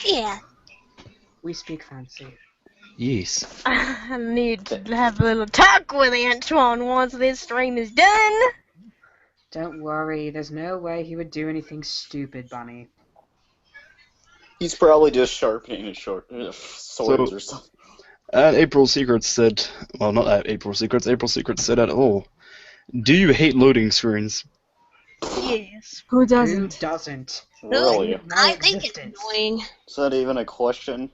Yeah. We speak fancy. Yes. I need to have a little talk with Antoine once this stream is done. Don't worry, there's no way he would do anything stupid, Bunny. He's probably just sharpening his swords or something. At April Secrets said, well, not at April Secrets said at all, do you hate loading screens? Yes. Who Who doesn't? doesn't? Really? I think it's annoying. Is that even a question?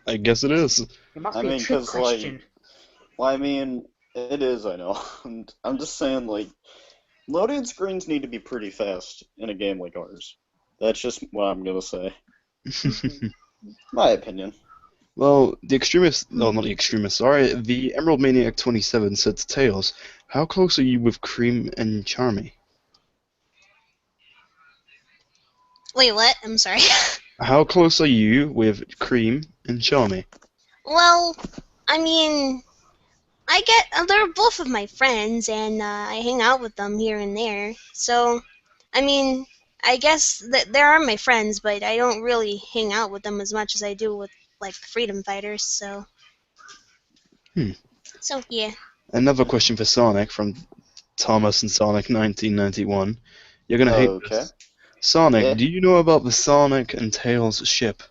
I guess it is. It must I be mean, a trick 'cause, question. Well, I mean, it is, I know. And I'm just saying, like, loading screens need to be pretty fast in a game like ours. That's just what I'm gonna say. My opinion. Well, the extremist, no, not the extremist, sorry, the Emerald Maniac 27 said to Tails, how close are you with Cream and Charmy? Wait, what? I'm sorry. How close are you with Cream and Charmy? Well, I mean, they're both of my friends, and I hang out with them here and there. So, I mean, I guess that they are my friends, but I don't really hang out with them as much as I do with, like, the freedom fighters, so. So, yeah. Another question for Sonic from Thomas and Sonic 1991. You're gonna hate this. Sonic, Yeah. do you know about the Sonic and Tails ship?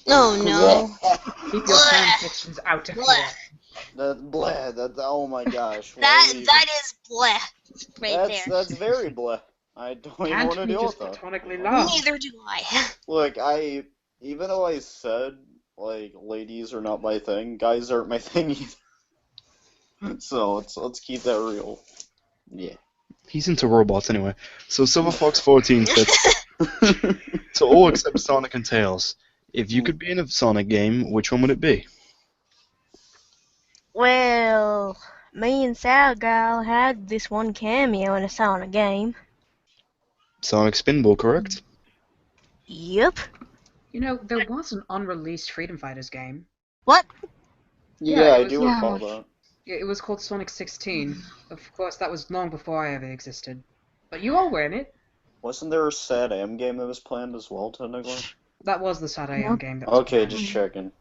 Oh, no. Keep your fanfictions out of here. Oh my gosh. That is bleh right there. That's very bleh. I don't even want Can't to we deal just with that. platonically love? Neither do I. Look, even though I said, like, ladies are not my thing, guys aren't my thing either. So let's keep that real. Yeah. He's into robots anyway. So Silver Fox 14 said, to all except Sonic and Tails, if you could be in a Sonic game, which one would it be? Well, me and Sal Gal had this one cameo in a Sonic game. Sonic Spinball, correct? Yep. You know, there was an unreleased Freedom Fighters game. What? Yeah, I it was- do recall that. It was called Sonic 16. Of course, that was long before I ever existed. But you all were in it. Wasn't there a Sad M game that was planned as well, technically? That was the Sad AM game that was Okay, planned. just checking.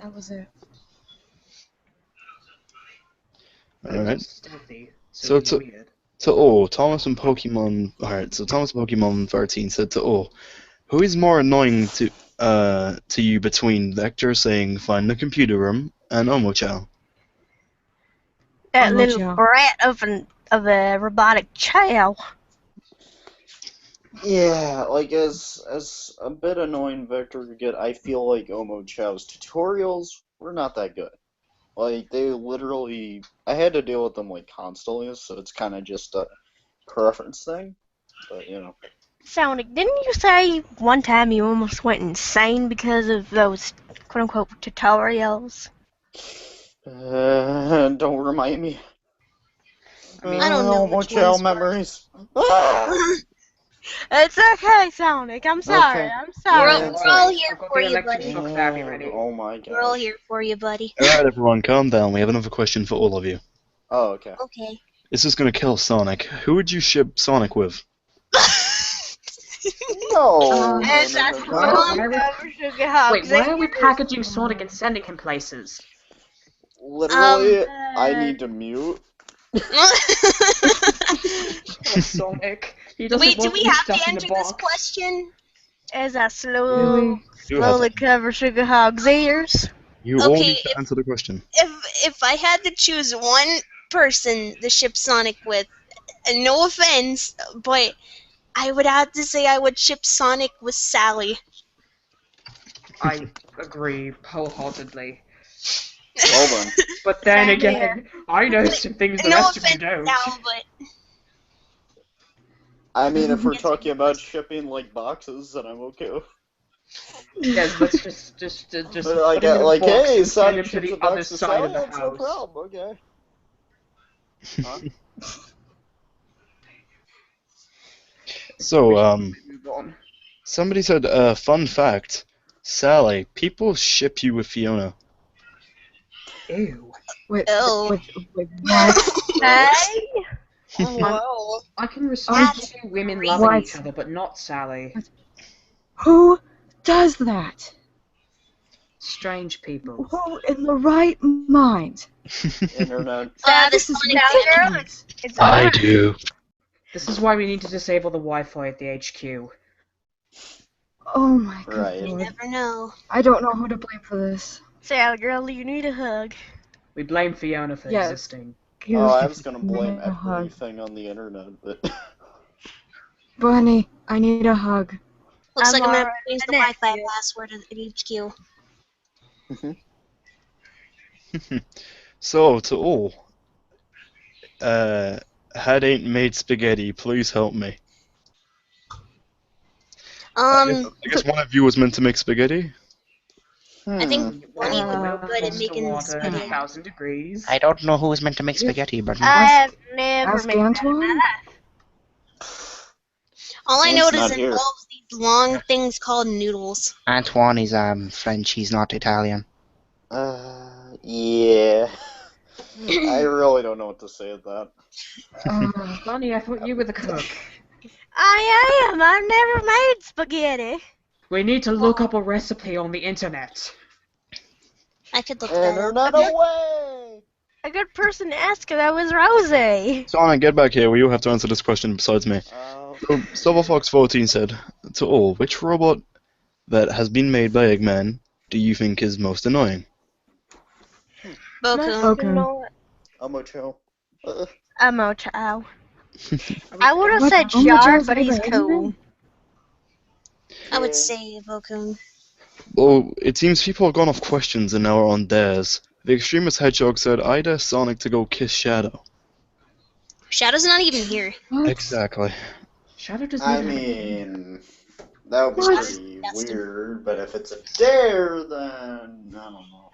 That was it. But it was Alright. stealthy, So so it was weird. To all, Thomas and Pokemon. Alright, so Thomas and Pokemon 13 said to all, who is more annoying to you between Vector saying find the computer room and Omochao? That Oh, little Joe. brat of a robotic child. Yeah, like as a bit annoying Vector could get, I feel like Omo Chow's tutorials were not that good. Like they literally, I had to deal with them like constantly, so it's kind of just a preference thing. But you know, Sonic, didn't you say one time you almost went insane because of those quote-unquote tutorials? don't remind me. I mean, I don't know Omo which Chow ones were. memories. Ah! It's okay, Sonic. I'm sorry. Okay. I'm We're sorry. all, Yeah, it's we're all alright. here I've got for the you, electric buddy. shock therapy ready. Oh my We're all gosh. here for you, buddy. Alright, everyone, calm down. We have another question for all of you. Oh, okay. Okay. This is gonna kill Sonic. Who would you ship Sonic with? No, no, And no, that's no, Why, no. why are we, Sugar Hawk wait, why are we Zingers. packaging Sonic and sending him places? Literally, I need to mute. Oh, Sonic. He doesn't Wait, do want we to be have to stuck in a answer this box. question? As I Really? You have slowly to, cover Sugar Hog's ears. you all Okay, need to answer the question. if I had to choose one person to ship Sonic with, and no offense, but I would have to say I would ship Sonic with Sally. I agree wholeheartedly. Well then. But then Same again, I know some things the No rest of you offense don't. now, but I mean, if we're Yes, talking we about shipping like boxes, then I'm okay. Yes, let's just But like, put him in a box hey, and send Sonic him to ships the a other box to side of Sally. the That's no house. problem. Okay. Huh? So, We should move on. somebody said, fun fact, Sally, people ship you with Fiona. Ew. Wait, Oh. wait, what? Hey? Whoa. I can respect That's two women crazy. loving What? each other, but not Sally. Who does that? Strange people. Who in the right mind? Internet. The This is Sonic girl. ridiculous. It's I over. do. This is why we need to disable the Wi-Fi at the HQ. Oh my good Right. You lord. never know. I don't know who to blame for this. Sally girl, you need a hug. We blame Fiona for Yes. existing. Give Oh, I was gonna me blame a hug. everything on the internet, but Bunny, I need a hug. Looks I'm like I'm gonna have to already change the connected. Wi-Fi password at HQ. So, to all, had ain't made spaghetti, please help me. I guess one of you was meant to make spaghetti? I think Bunny would be Milk good at goes to making the water at spaghetti. 1,000 degrees. I don't know who was meant to make spaghetti, but I Ask- have never Ask made that in Antoine? my life. All I Ant's know not is it here. involves these long things called noodles. Antoine is French. He's not Italian. Yeah. I really don't know what to say at that. Bunny, I thought you were the cook. I am. I've never made spaghetti. We need to look up a recipe on the internet. I could look that up. Internet away! A good person to ask her, that was Rosie. Sonic, get back here. You have to answer this question besides me. So, Silverfox14 said, to all, which robot that has been made by Eggman do you think is most annoying? Boku. Okay. Omocho. A mocho. I would have What? said Oh my Shard, God, but he's Eggman? cool. I would say Boku. Well, it seems people have gone off questions and now are on dares. The extremist hedgehog said, I dare Sonic to go kiss Shadow. Shadow's not even here. What? Exactly. Shadow doesn't I even have a mean, that would be What? pretty That's weird, but if it's a dare, then I don't know.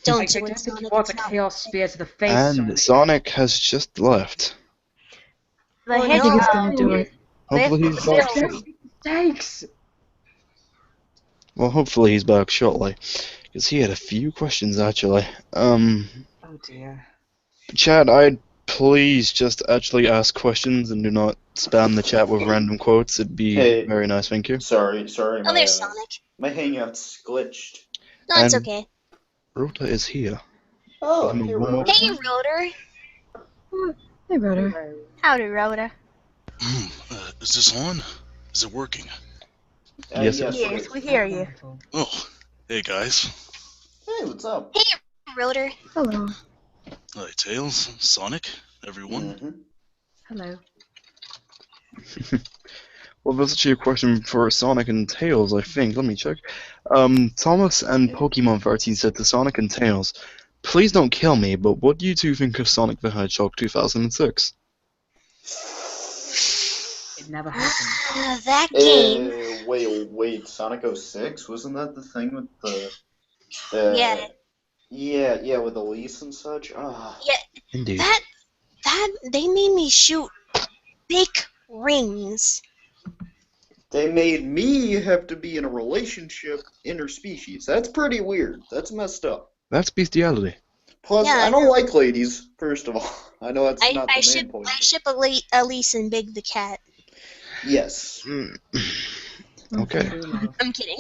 Don't I do don't it, think you Sonic. want It's a not chaos spear to the face, And Sonic has just left. The Oh, no. I think he's hedgehog. gonna do it. Hopefully he's back. Still- mistakes. Well, hopefully he's back shortly, because he had a few questions actually. Oh dear. Chat, I'd please just actually ask questions and do not spam the chat with random quotes. It'd be Hey. very nice, thank you. Sorry, Oh, there's Sonic. my hangout's glitched. No, it's And- okay. Rota is here. Oh, Give me here one we more- go. Hey, Rotor. Hey, Rhoda. Hello. Howdy, Rhoda. Is this on? Is it working? Yes, Yes, it Yes, is. we hear you. Wonderful. Oh, hey guys. Hey, what's up? Hey, Rotor. Hello. Hi, Tails, Sonic, everyone. Mm-hmm. Hello. Well, that's actually a question for Sonic and Tails, I think. Let me check. Thomas and Pokemon 13 said to Sonic and Tails, please don't kill me, but what do you two think of Sonic the Hedgehog 2006? It never happened. That game. Wait, Sonic 06? Wasn't that the thing with the Yeah, yeah, with Elise and such? Ah, yeah. Indeed. That they made me shoot big rings. they made me have to be in a relationship interspecies. That's pretty weird. That's messed up. That's bestiality. Plus, Yeah, I don't like ladies, first of all. I know that's not I the ship main point. I ship Elise and Big the cat. Yes. Mm. Okay. True love. I'm kidding.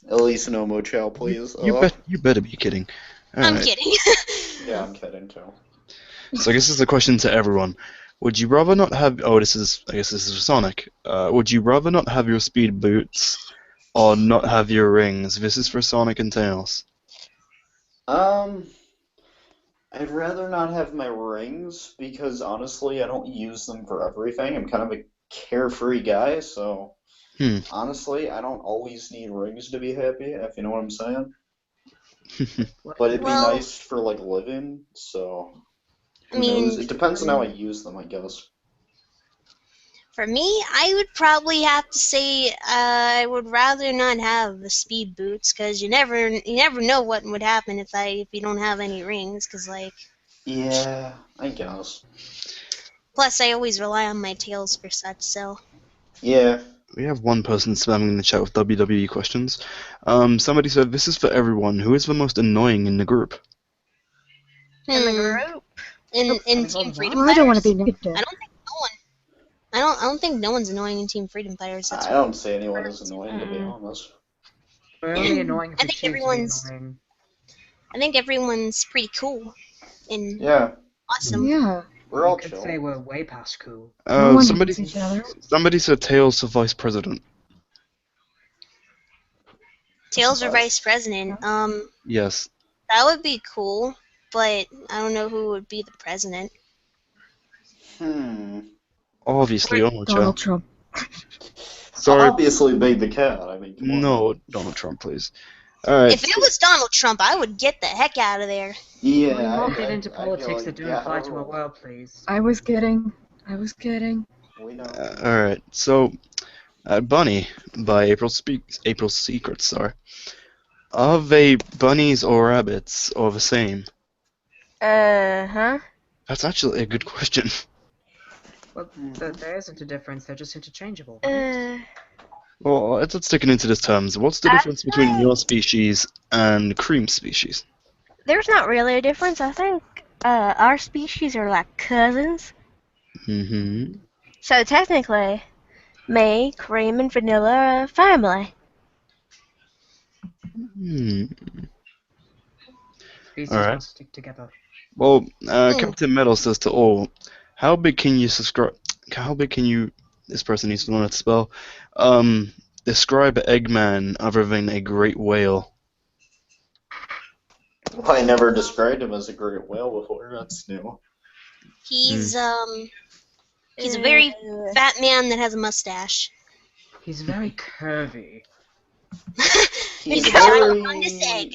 Elise and Omo Chow, please. You better be kidding. I'm Alright. kidding. Yeah, I'm kidding too. So I guess this is a question to everyone. Would you rather not have... Oh, I guess this is for Sonic. Would you rather not have your speed boots or not have your rings? This is for Sonic and Tails. I'd rather not have my rings because honestly, I don't use them for everything. I'm kind of a carefree guy, so honestly, I don't always need rings to be happy, if you know what I'm saying. But it'd be Well, nice for like living, so I who knows? mean, It depends on how I use them, I guess. for me, I would probably have to say I would rather not have the speed boots because you never know what would happen if you don't have any rings. Because like, Yeah, I guess. plus I always rely on my tails for such. So Yeah. We have one person spamming in the chat with WWE questions. Somebody said, this is for everyone. Who is the most annoying in the group? In the group. in Team Team Freedom Oh, I don't want to Fighters, be named. I don't think no one. I don't think no one's annoying in Team Freedom Fighters. That's I don't see anyone as annoying, to be honest. We're only annoying if I we think choose to be everyone's. annoying. I think everyone's pretty cool and Yeah, awesome. Yeah. we're all You could chill. say we're way past cool. No one Somebody, hates each other. somebody said Tails for vice president. Tails for Us. Vice President. Yes. That would be cool, but I don't know who would be the president. Obviously, Omocha. Donald Trump. Sorry. Obviously, Big the Cat. I mean, come on. No, Donald Trump, please. Alright. If it was Donald Trump, I would get the heck out of there. Yeah, We won't get I into feel politics like that don't yeah, apply to our world, please. I was kidding. We know. Alright, so, Bunny by April Secrets, sorry. Are they bunnies or rabbits or the same? Huh? That's actually a good question. Well, there isn't a difference, they're just interchangeable, right? Well, let's take it into these terms. What's the difference between your species and Cream species? There's not really a difference. I think our species are like cousins. Mm-hmm. So technically, me, Cream, and Vanilla are a family. Species Alright. must stick together. Well, Captain Metal says to all, how big can you subscribe? How big can you? This person needs to learn how to spell. Describe Eggman other than a great whale. I never described him as a great whale before. That's new. He's a very fat man that has a mustache. He's very curvy. He's very on this egg.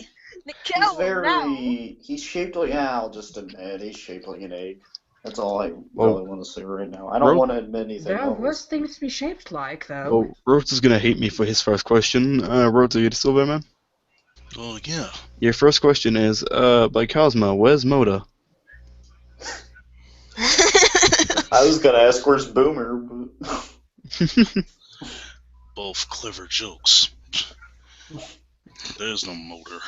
He's shaped like. Yeah, I'll just admit he's shaped like an egg. That's all I really want to say right now. I don't want to admit anything There are else. worse things to be shaped like, though. Oh, Rota's gonna hate me for his first question. Rota, you still there, man? Oh, yeah. Your first question is, by Cosmo, where's Moda? I was gonna ask where's Boomer, but Both clever jokes. There's no motor.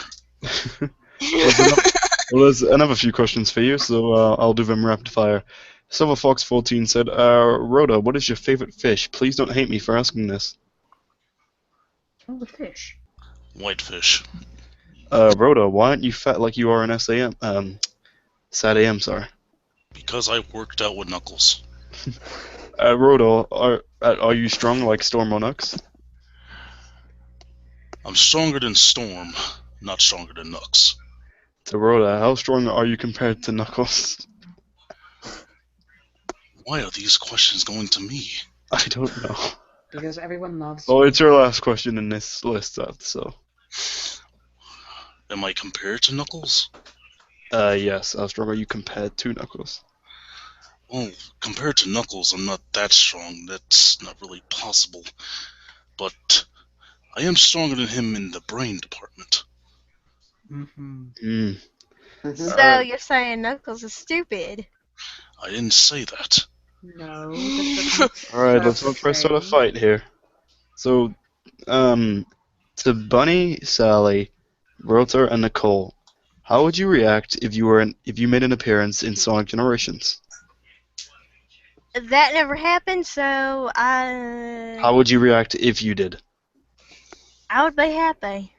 Well, there's another few questions for you, so I'll do them rapid fire. Silver Fox 14 said, Rhoda, what is your favorite fish? Please don't hate me for asking this. What's wrong with fish? Whitefish. Rhoda, why aren't you fat like you are in SAM? SAT AM, sorry. Because I worked out with Knuckles. Rhoda, are you strong like Storm or Nux? I'm stronger than Storm, not stronger than Nux. To Rhoda, how strong are you compared to Knuckles? Why are these questions going to me? I don't know. Because everyone loves Oh, you. it's your last question in this list, so. Am I compared to Knuckles? Yes. How strong are you compared to Knuckles? Well, compared to Knuckles, I'm not that strong. That's not really possible. But I am stronger than him in the brain department. Hmm. So Alright. you're saying Knuckles is stupid? I didn't say that. No, that's what you Alright, let's first not try to start a say. fight here. So, to Bunny, Sally, Rota, and Nicole, how would you react if you made an appearance in Sonic Generations? That never happened, so How would you react if you did? I would be happy.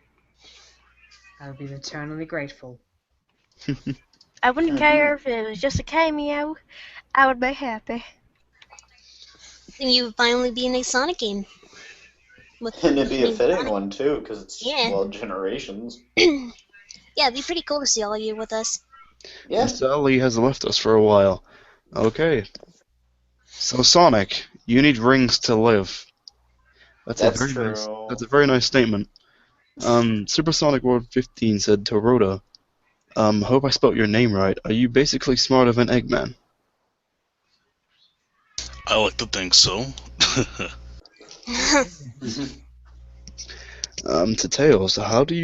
I would be eternally grateful. I wouldn't care if it was just a cameo. I would be happy. You would finally be in a Sonic game. And it'd be a being fitting Sonic. one too, because it's Yeah. well, Generations. Yeah, it'd be pretty cool to see all of you with us. Yeah. And Sally has left us for a while. Okay. So Sonic, you need rings to live. That's That's a very true. nice. That's a very nice statement. Supersonic World 15 said to Rhoda, hope I spelt your name right. Are you basically smarter than Eggman? I like to think so. To Tails, how did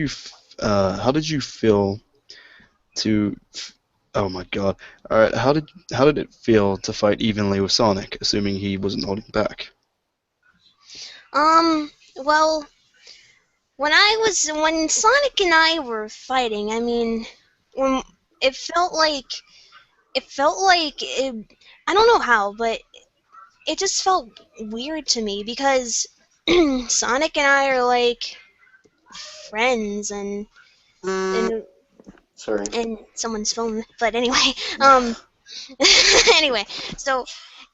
you feel to, oh my god. Alright, how did it feel to fight evenly with Sonic, assuming he wasn't holding back? Well, when Sonic and I were fighting, I mean, when it felt like I don't know how, but it just felt weird to me because Sonic and I are like friends and Sorry. and someone's phone. But anyway, anyway, so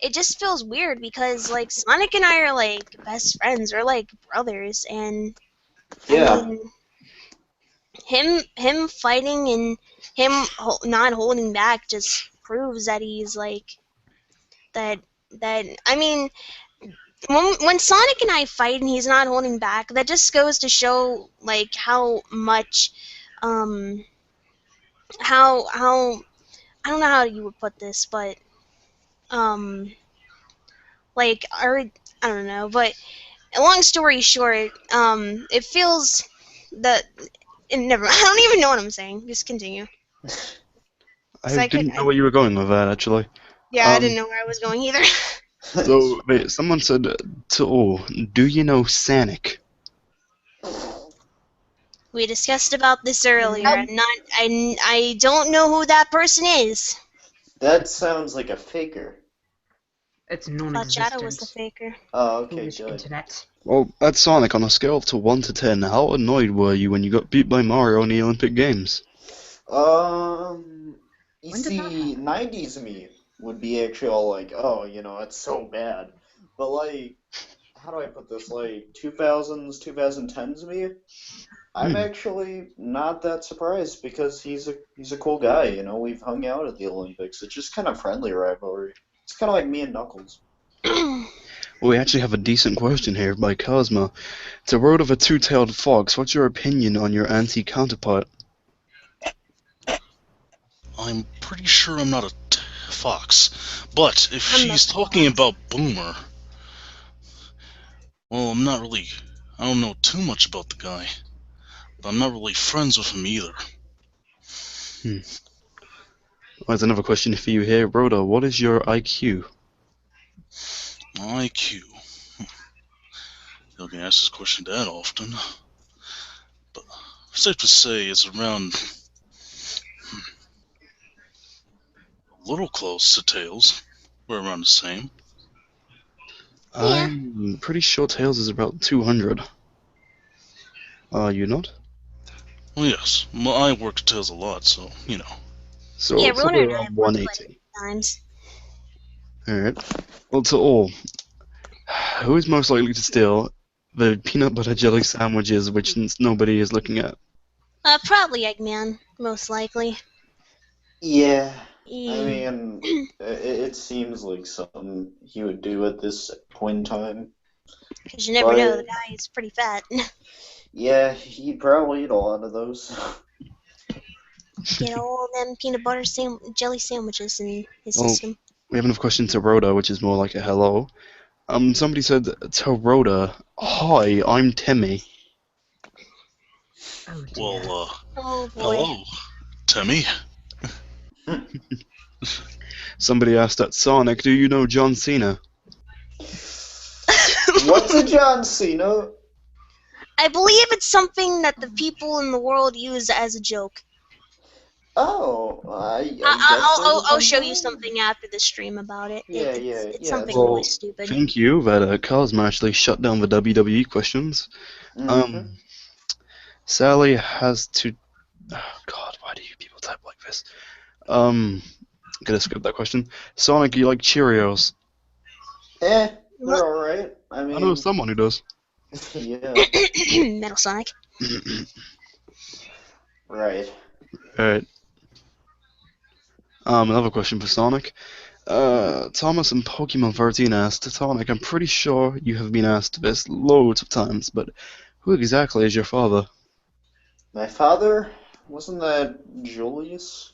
it just feels weird because like Sonic and I are like best friends, we're like brothers, and I Yeah. mean him fighting and him not holding back just proves that he's like that that I mean when Sonic and I fight and he's not holding back, that just goes to show like how much how I don't know how you would put this, but um like our I don't know, but long story short, it feels that never I don't even know what I'm saying. Just continue. I I could didn't know where you were going with that, actually. yeah, I didn't know where I was going either. So, wait, someone said do you know Sonic? We discussed about this earlier. I don't know who that person is. That sounds like a faker. It's I thought Shadow was the non-existent. faker. Oh, okay, Foolish good. internet. Well, at Sonic, on a scale of 1 to 10, how annoyed were you when you got beat by Mario in the Olympic Games? You When did that see, happen? 90s me would be actually all like, oh, it's so bad. But like, how do I put this? Like 2000s, 2010s me, I'm actually not that surprised because he's a cool guy. We've hung out at the Olympics. It's just kind of friendly rivalry. It's kind of like me and Knuckles. Well, we actually have a decent question here by Cosmo. To Road of a Two-Tailed Fox, what's your opinion on your anti-counterpart? I'm pretty sure I'm not a fox. But if I'm the she's talking fox. about Boomer, well, I don't know too much about the guy. But I'm not really friends with him either. Well, there's another question for you here. Rhoda, what is your IQ? IQ. You don't get asked this question that often. But safe to say it's around a little close to Tails. We're around the same. Yeah. I'm pretty sure Tails is about 200. Are you not? Well, yes. Well, I work with Tails a lot, so, So Yeah, probably Rona and I around have worked quite 180. times. Alright. Well, to all, who is most likely to steal the peanut butter jelly sandwiches which nobody is looking at? Probably Eggman, most likely. Yeah, I Eh, mean, it seems like something he would do at this point in time. Because you never know, the But guy is pretty fat. yeah, he'd probably eat a lot of those. Get all them peanut butter jelly sandwiches in his Well, system. we have another question to Rhoda, which is more like a hello. Somebody said, tell Rhoda, hi, I'm Timmy. Oh dear. Well, Oh boy. hello, Timmy. Somebody asked at Sonic, do you know John Cena? What's a John Cena? I believe it's something that the people in the world use as a joke. Oh, I guess there's a I'll fun show you time. something after the stream about it. Yeah, It's yeah, something so- really stupid. Thank you that Cosmo actually shut down the WWE questions. Mhm. Sally has to... Oh, God, why do you people type like this? Gonna skip that question. Sonic, you like Cheerios? They're alright. I I know mean, someone who does. yeah, Metal Sonic. right. Alright. Another question for Sonic. Thomas and Pokemon 13 asked, Sonic, I'm pretty sure you have been asked this loads of times, but who exactly is your father? My father? Wasn't that Julius?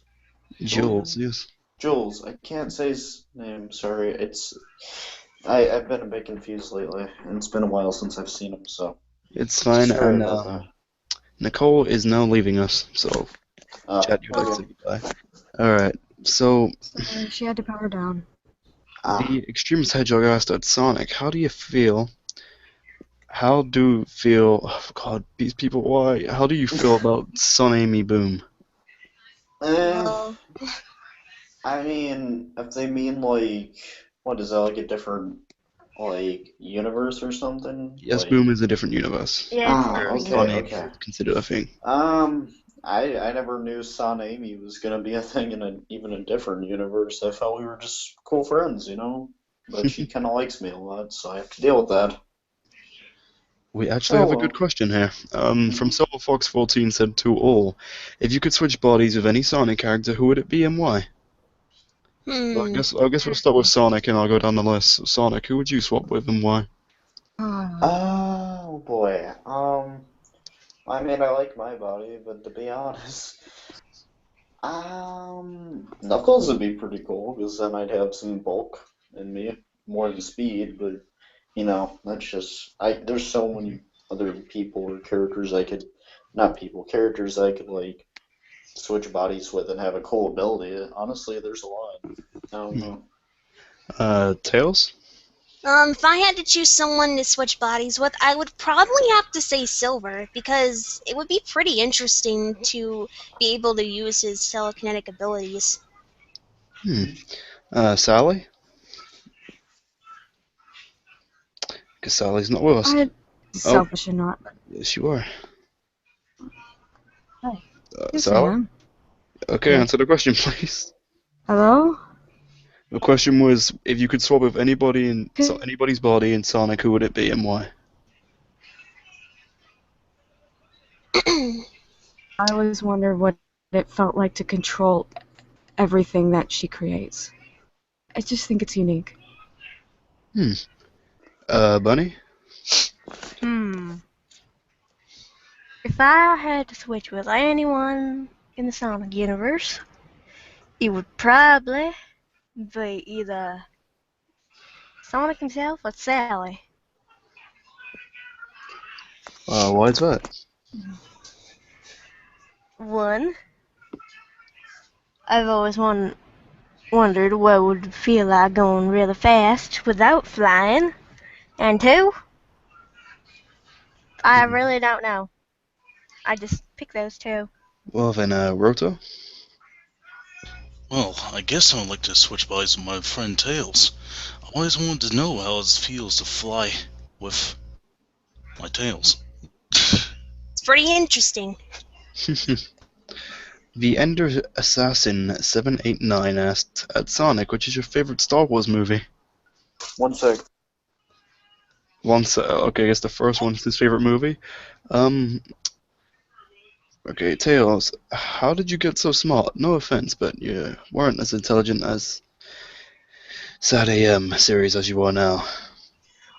Jules, yes. Jules. I can't say his name, sorry. I've been a bit confused lately, and it's been a while since I've seen him, so It's fine, sorry and about that. Nicole is now leaving us, so Chad, you'd like to Okay. say goodbye. Alright, so Sorry, she had to power down. the Extremist Hedgehog asked at Sonic, how do you feel? Oh God, these people, why? How do you feel about Son Amy Boom? Well, I mean, if they mean like, what is that, like a different, like, universe or something? Yes, Like, Boom is a different universe. Yeah, it's Where different. Son okay, Amy okay. is considered a thing. I never knew Son Amy was gonna be a thing in even a different universe. I thought we were just cool friends, you know? But she kind of likes me a lot, so I have to deal with that. We actually Oh have a well. good question here. From Silver Fox 14 said to all, if you could switch bodies with any Sonic character, who would it be and why? So I guess we'll start with Sonic and I'll go down the list. So Sonic, who would you swap with and why? Oh boy. I mean, I like my body, but to be honest, Knuckles would be pretty cool because then I'd have some bulk in me, more than speed. But you know, that's just There's so many other people or characters not people, characters I could like switch bodies with and have a cool ability. Honestly, there's a lot. I don't know. Tails? if I had to choose someone to switch bodies with, I would probably have to say Silver, because it would be pretty interesting to be able to use his telekinetic abilities. Sally? Because Sally's not with us. I'm selfish or not. Yes, you are. Yes, I Sally? am. Okay, Yeah. answer the question, please. Hello? The question was, if you could swap with anybody in Okay. anybody's body in Sonic, who would it be and why? I always wonder what it felt like to control everything that she creates. I just think it's unique. Bunny? If I had to switch with anyone in the Sonic universe, it would probably be either Sonic himself or Sally. Why is that? One, I've always wondered what it would feel like going really fast without flying. And two, I really don't know. I just picked those two. Well then, Roto? Well, I guess I would like to switch bodies with my friend Tails. I always wanted to know how it feels to fly with my tails. It's pretty interesting. The Ender Assassin 789 asked, at Sonic, which is your favorite Star Wars movie? One sec. Okay, I guess the first one's his favorite movie. Um, okay, Tails, how did you get so smart? No offense, but you weren't as intelligent as Sad AM series as you are now.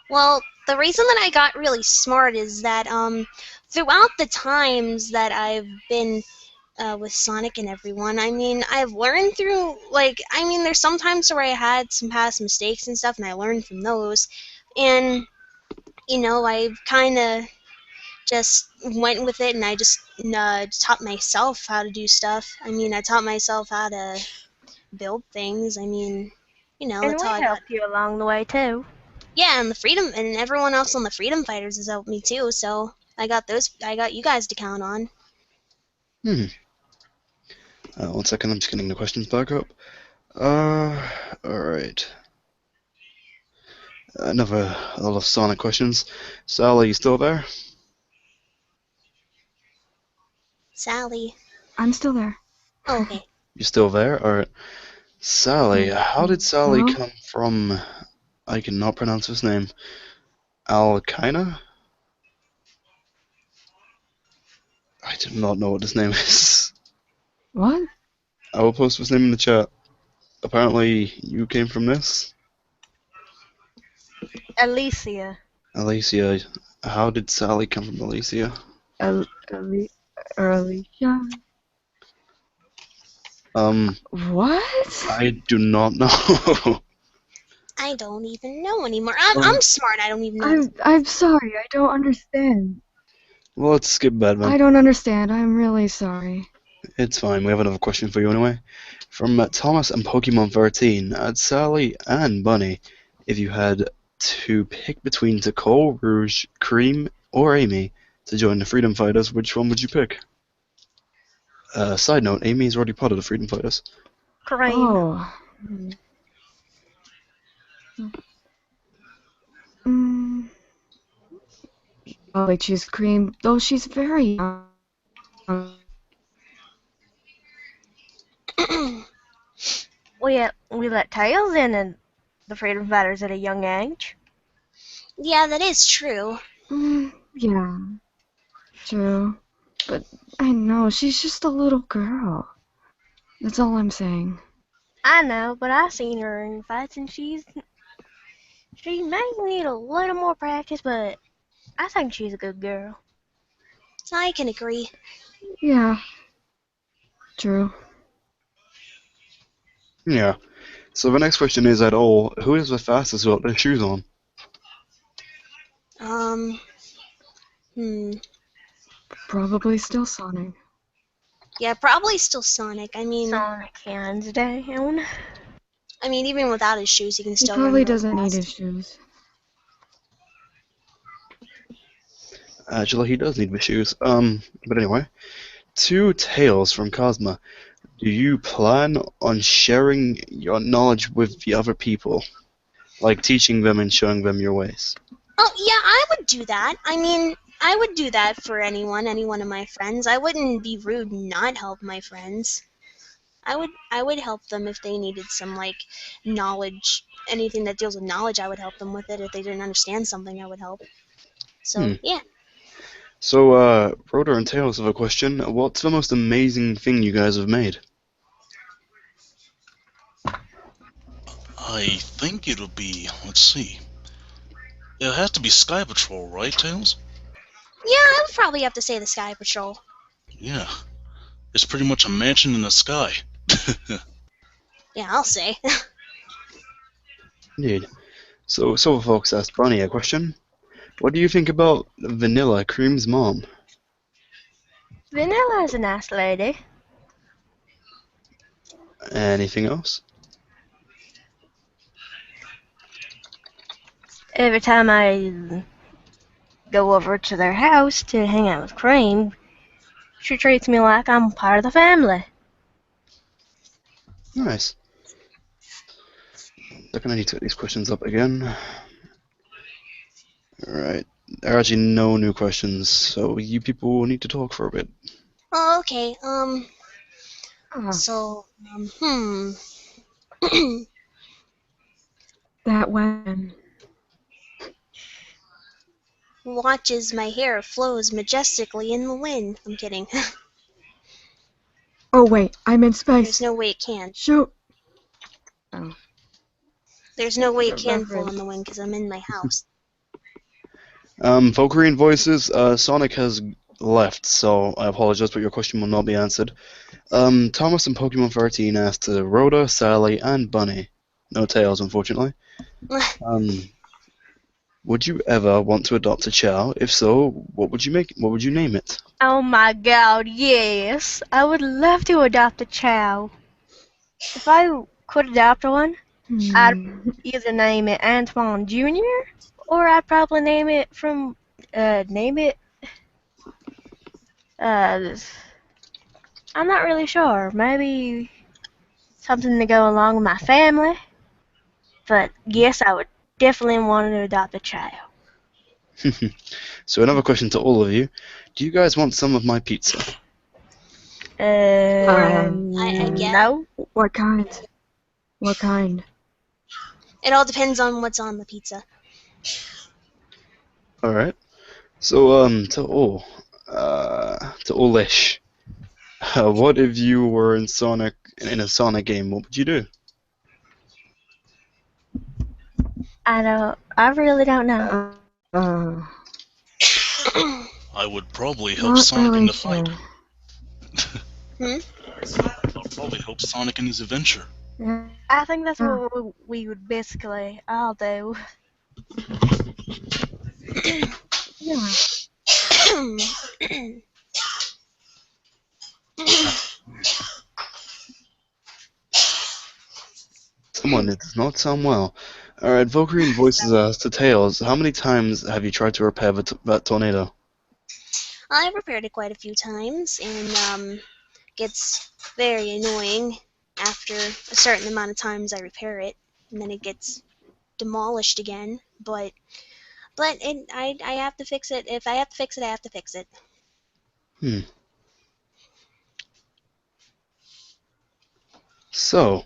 Well, the reason that I got really smart is that throughout the times that I've been with Sonic and everyone, I mean, I've learned through there's some times where I had some past mistakes and stuff, and I learned from those, and I kind of just went with it, and I just taught myself how to do stuff. I mean, I taught myself how to build things. I mean, And that's we how I got. helped you along the way too. Yeah, and the freedom and everyone else on the Freedom Fighters has helped me too. So I got those. I got you guys to count on. Hmm. One second, I'm just getting the questions back up. Alright. Another a lot of Sonic questions. Sally, you still there? Sally. I'm still there. Oh, okay. You still there? Alright. Sally, how did Sally Hello? come from... I cannot pronounce his name. Alkina? I do not know what his name is. What? I will post his name in the chat. Apparently, you came from this? Alicia. Alicia, how did Sally come from Alicia? Alicia? What? I do not know. I don't even know anymore. I'm smart. I don't even know. I'm sorry, I don't understand. Well, let's skip Batman. I don't understand, I'm really sorry. It's fine, we have another question for you anyway. From Thomas and Pokemon 13, at Sally and Bunny, if you had to pick between Nicole, Rouge, Cream, or Amy to join the Freedom Fighters, which one would you pick? Side note, Amy is already part of the Freedom Fighters. Cream. Oh. Probably choose Cream, though she's very young. We let Tails in the Freedom Fighters at a young age. Yeah, that is true. Yeah. True. But I know, she's just a little girl. That's all I'm saying. I know, but I've seen her in fights, and she may need a little more practice, but I think she's a good girl. I can agree. Yeah. True. Yeah. So the next question is, at all, who is the fastest without their shoes on? Probably still Sonic. Yeah, probably still Sonic. I mean, Sonic hands down. Even without his shoes, he can He still run probably really doesn't need fast. his shoes. Actually, he does need the shoes. But anyway. To Tales from Cosma, do you plan on sharing your knowledge with the other people? Like teaching them and showing them your ways? Oh, yeah, I would do that. I would do that for any one of my friends. I wouldn't be rude and not help my friends. I would help them if they needed some knowledge, anything that deals with knowledge. I would help them with it. If they didn't understand something, I would help. So yeah. So, Rhoda and Tails have a question. What's the most amazing thing you guys have made? I think it'll be, let's see. It has to be Sky Patrol, right, Tails? Yeah, I would probably have to say the Sky Patrol. Yeah. It's pretty much a mansion in the sky. Yeah, I'll say. Indeed. So folks asked Bunny a question. What do you think about Vanilla, Cream's mom? Vanilla's a nice lady. Anything else? Every time I go over to their house to hang out with Cream, she treats me like I'm part of the family. Nice. I need to get these questions up again. Alright. There are actually no new questions, so you people will need to talk for a bit. Oh, okay. Ah, So, that when. watch as my hair flows majestically in the wind. I'm kidding. Oh wait, I'm in There's space. no way it can. Shoot. Oh, There's no thanks way for it the can flow in reference. the wind because I'm in my house. Valkyrian voices. Sonic has left, so I apologize, but your question will not be answered. Thomas and Pokemon 13 asked Rhoda, Sally, and Bunny. No tails, unfortunately. Um, would you ever want to adopt a Chow? If so, what would you make? What would you name it? Oh my god, yes. I would love to adopt a chow. If I could adopt one, I'd Hmm. either name it Antoine Jr. or I'd probably name it, uh, I'm not really sure. Maybe something to go along with my family. But yes, I would definitely want to adopt a child. So another question to all of you: do you guys want some of my pizza? I get. No. What kind? What kind? It all depends on what's on the pizza. All right. So to all-ish, what if you were in a Sonic game? What would you do? I really don't know. Uh, I would probably help not Sonic in really the fight. sure. I'd probably help Sonic in his adventure. Yeah. I think that's what we would basically all do. Yeah. Someone does not sound well. All right, Valkyrian voices asked to Tails. How many times have you tried to repair that tornado? I've repaired it quite a few times, and gets very annoying after a certain amount of times I repair it, and then it gets demolished again. I have to fix it. If I have to fix it, I have to fix it. Hmm. So,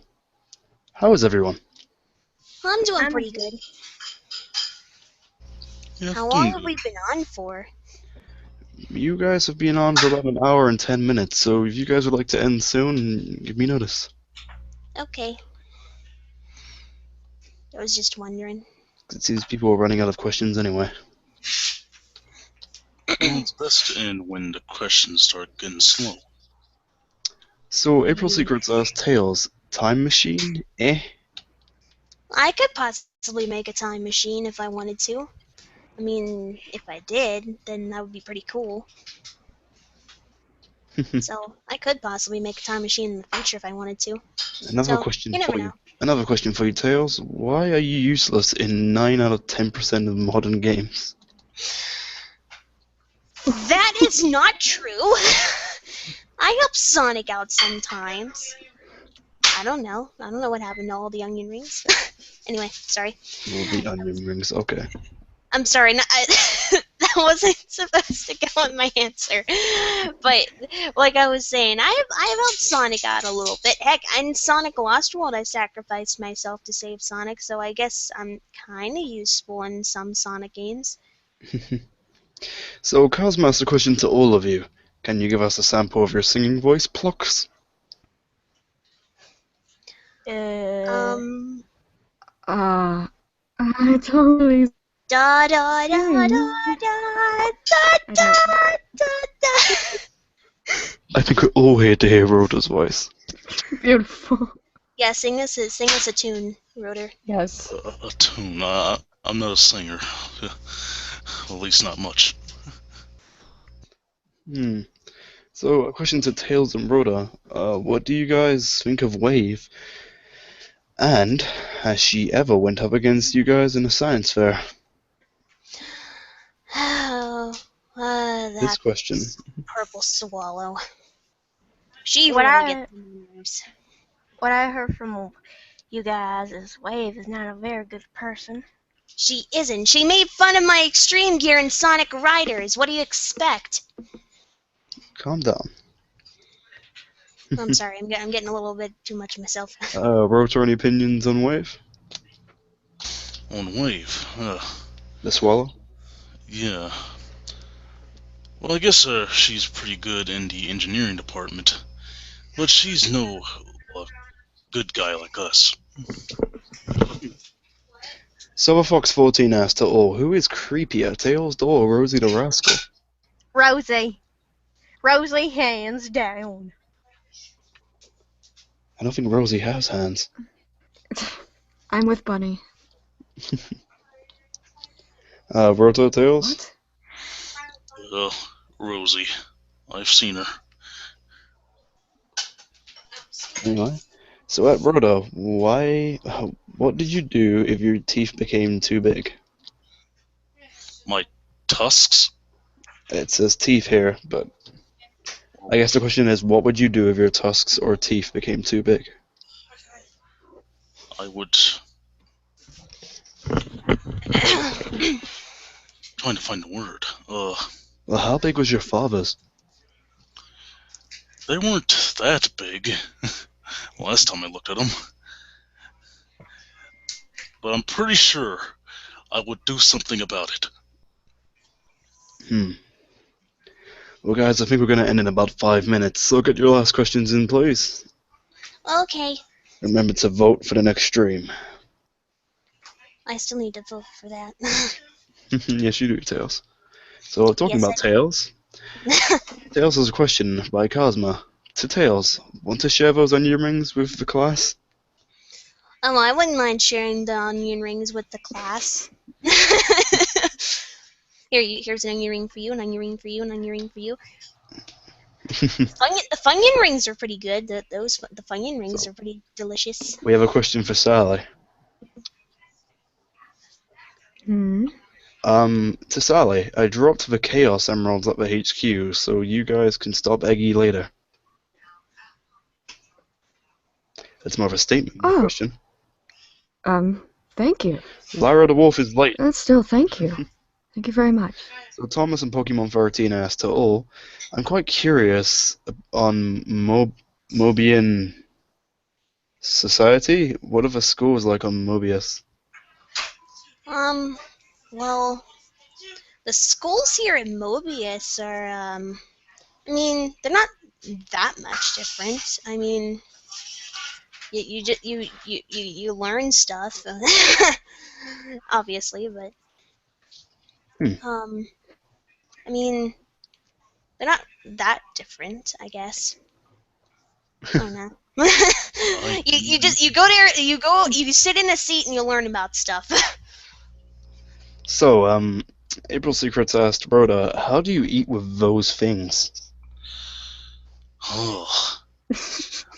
how is everyone? I'm doing I'm pretty good. Yeah, How doing long have we good. been on for? You guys have been on for about an hour and 10 minutes, so if you guys would like to end soon, give me notice. Okay. I was just wondering. It seems people are running out of questions anyway. Well, it's best to end when the questions start getting slow. So, April Secrets asked Tails, time machine? Eh? I could possibly make a time machine if I wanted to. I mean, if I did, then that would be pretty cool. So I could possibly make a time machine in the future if I wanted to. Another So question you never for know. you. Another question for you, Tails. Why are you useless in 9 out of 10% of modern games? That is not true. I help Sonic out sometimes. I don't know. I don't know what happened to all the onion rings. Anyway, sorry. Well, the onion rings, okay. I'm sorry. That wasn't supposed to go in my answer. But like I was saying, I've helped Sonic out a little bit. Heck, in Sonic Lost World, I sacrificed myself to save Sonic, so I guess I'm kind of useful in some Sonic games. So, Cosmo asked a question to all of you. Can you give us a sample of your singing voice, Plux? Um. I totally Da da da da sing. da da da da da. I think we're all here to hear Rhoda's voice. Beautiful. Yeah, sing us a tune, Rotor. Yes. A tune. I'm not a singer. At least not much. So, a question to Tails and Rhoda. What do you guys think of Wave? And has she ever went up against you guys in a science fair? Oh, This that question. purple swallow. She What really gets I on my nerves. what I heard from you guys is Wave is not a very good person. She isn't. She made fun of my extreme gear in Sonic Riders. What do you expect? Calm down. I'm sorry, I'm getting a little bit too much of myself. Rotor, any opinions on Wave? On Wave. The Swallow? Yeah. Well, I guess she's pretty good in the engineering department, but she's no good guy like us. Silverfox14 asked to all, who is creepier, Tails Doll or Rosie the Rascal? Rosie. Rosie, hands down. I don't think Rosie has hands. I'm with Bunny. Roto Tails? What? Rosie. I've seen her. Anyway. So at Roto, what did you do if your teeth became too big? My tusks? It says teeth here, but I guess the question is, what would you do if your tusks or teeth became too big? I would... trying to find the word. Well, how big was your father's? They weren't that big. Last time I looked at them. But I'm pretty sure I would do something about it. Well, guys, I think we're going to end in about 5 minutes, so get your last questions in, please. Okay. Remember to vote for the next stream. I still need to vote for that. Yes, you do, Tails. So, talking Yes, about Tails, Tails has a question by Cosma. To Tails, want to share those onion rings with the class? I wouldn't mind sharing the onion rings with the class. Here's an onion ring for you, an onion ring for you, an onion ring for you. The Funyun rings are pretty good. The Funyun rings are pretty delicious. We have a question for Sally. To Sally, I dropped the Chaos Emeralds at the HQ, so you guys can stop Eggy later. That's more of a statement than a question. Thank you. Lyra the Wolf is late. Still, thank you. Thank you very much. So Thomas and Pokemon 13 asked to all, I'm quite curious on Mobian Society. What are the schools like on Mobius? Well, the schools here in Mobius are, I mean, they're not that much different. I mean, you learn stuff, obviously, but I mean, they're not that different, I guess. I don't know. you go there, you sit in a seat and you learn about stuff. So, April Secrets asked Rhoda, how do you eat with those things? Oh,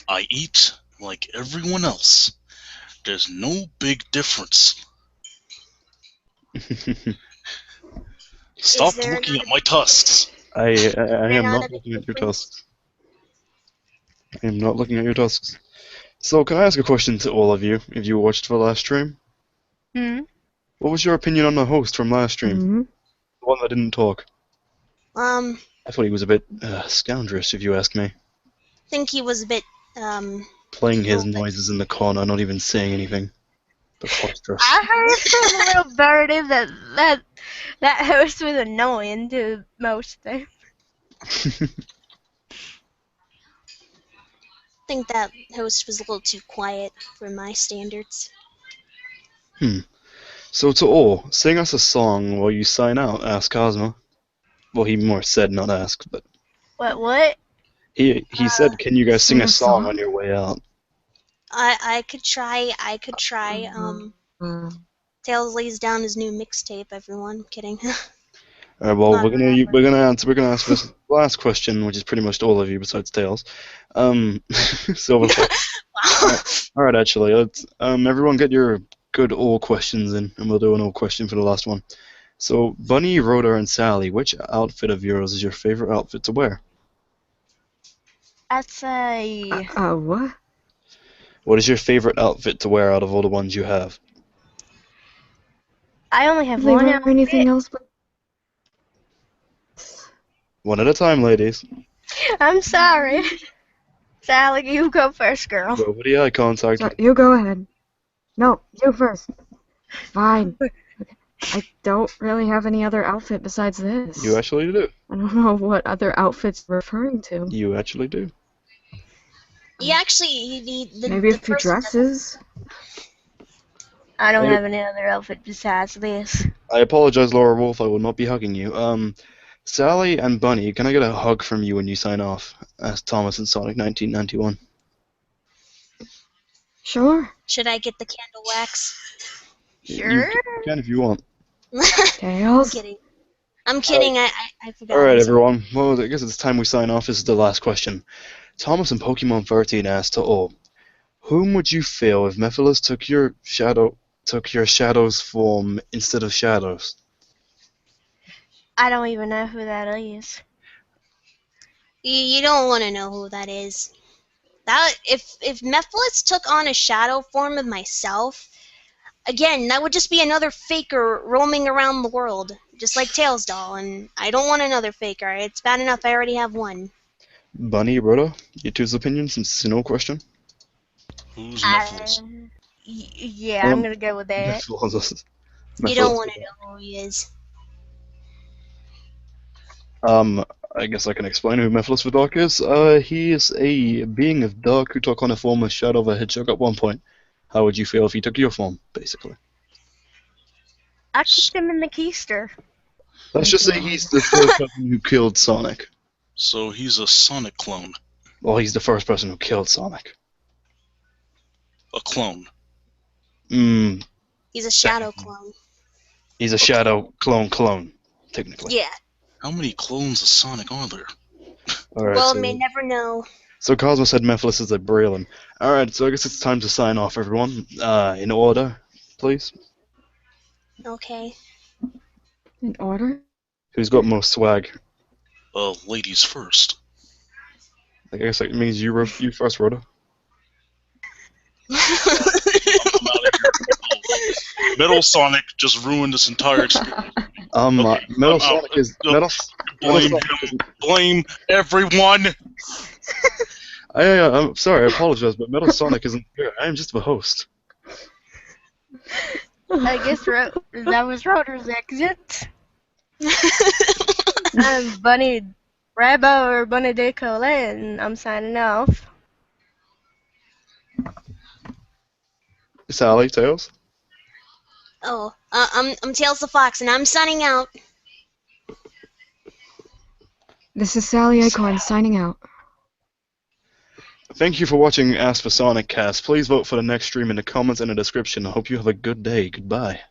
I eat like everyone else. There's no big difference. Stop looking at my tusks. I am not looking at your tusks. I am not looking at your tusks. So, can I ask a question to all of you, if you watched the last stream? What was your opinion on the host from last stream? The one that didn't talk. I I thought he was a bit scoundrelly, if you ask me. think he was a bit Playing his noises in the corner, not even saying anything. Preposterous. I heard from Little Birdie that host was annoying to most things. I think that host was a little too quiet for my standards. So to all, sing us a song while you sign out, asked Cosmo. Well, he more said not asked, but... What? He said, can you guys sing a song on your way out? I could try. Tails lays down his new mixtape. Everyone, kidding. Alright, well, we're gonna answer this last question, which is pretty much all of you besides Tails. Silverfox. Wow. Alright, actually, let's everyone get your good all questions in, and we'll do an all question for the last one. So, Bunny, Rhoda, and Sally, which outfit of yours is your favorite outfit to wear? I'd say. What? What is your favorite outfit to wear out of all the ones you have? I only have Do they one wear outfit. anything else but... One at a time, ladies. I'm sorry. Sally, you go first, girl. Nobody eye contact. So, you go ahead. No, you first. Fine. Okay. I don't really have any other outfit besides this. You actually do. I don't know what other outfits you're referring to. You actually do. You actually, the Maybe the a few person dresses? I don't Hey. have any other outfit besides this. I apologize, Laura Wolf. I will not be hugging you. Sally and Bunny, can I get a hug from you when you sign off? Asked Thomas in Sonic 1991. Sure. Should I get the candle wax? Sure. You can if you want. I'm Tails? kidding. I'm kidding. I forgot. Alright, I'm sorry. everyone. Well, I guess it's time we sign off. This is the last question. Thomas in Pokemon 13 asked to all, whom would you feel if Mephiles took your shadow's form instead of Shadows? I don't even know who that is. You don't want to know who that is. That if Mephiles took on a shadow form of myself, again, that would just be another faker roaming around the world, just like Tails doll, and I don't want another faker. It's bad enough I already have one. Bunny, Rhoda, your two's opinion since it's a no question? Who's Mephiles? Yeah, I'm gonna go with that. Mephiles. You don't want to know who he is. I guess I can explain who Mephiles the Dark is. He is a being of dark who took on a form of Shadow the Hedgehog at one point. How would you feel if he took your form, basically? I kicked him in the keister. Let's just say he's the first person who killed Sonic. So he's a Sonic clone. Well, he's the first person who killed Sonic. A clone. He's a shadow clone. He's a Shadow clone, technically. Yeah. How many clones of Sonic are there? Alright, Well, so, may never know. so Cosmo said Mephiles is a Braylon. Alright, so I guess it's time to sign off, everyone. In order, please. Okay. In order? Who's got most swag? Ladies first. I guess that means you first, Rhoda. I'm out of here. Metal Sonic just ruined this entire experience. Okay, Metal I'm Sonic out. is Blame Metal him. Sonic is, Blame everyone. I'm sorry, I apologize, but Metal Sonic isn't here. I am just the host. I guess that was Rotor's exit. I'm Bunny Rabo or Bunny de Colette, and I'm signing off. Sally, Tails. Oh, I'm Tails the Fox, and I'm signing out. This is Sally Acorn signing out. Thank you for watching Ask for Sonic Cast. Please vote for the next stream in the comments and the description. I hope you have a good day. Goodbye.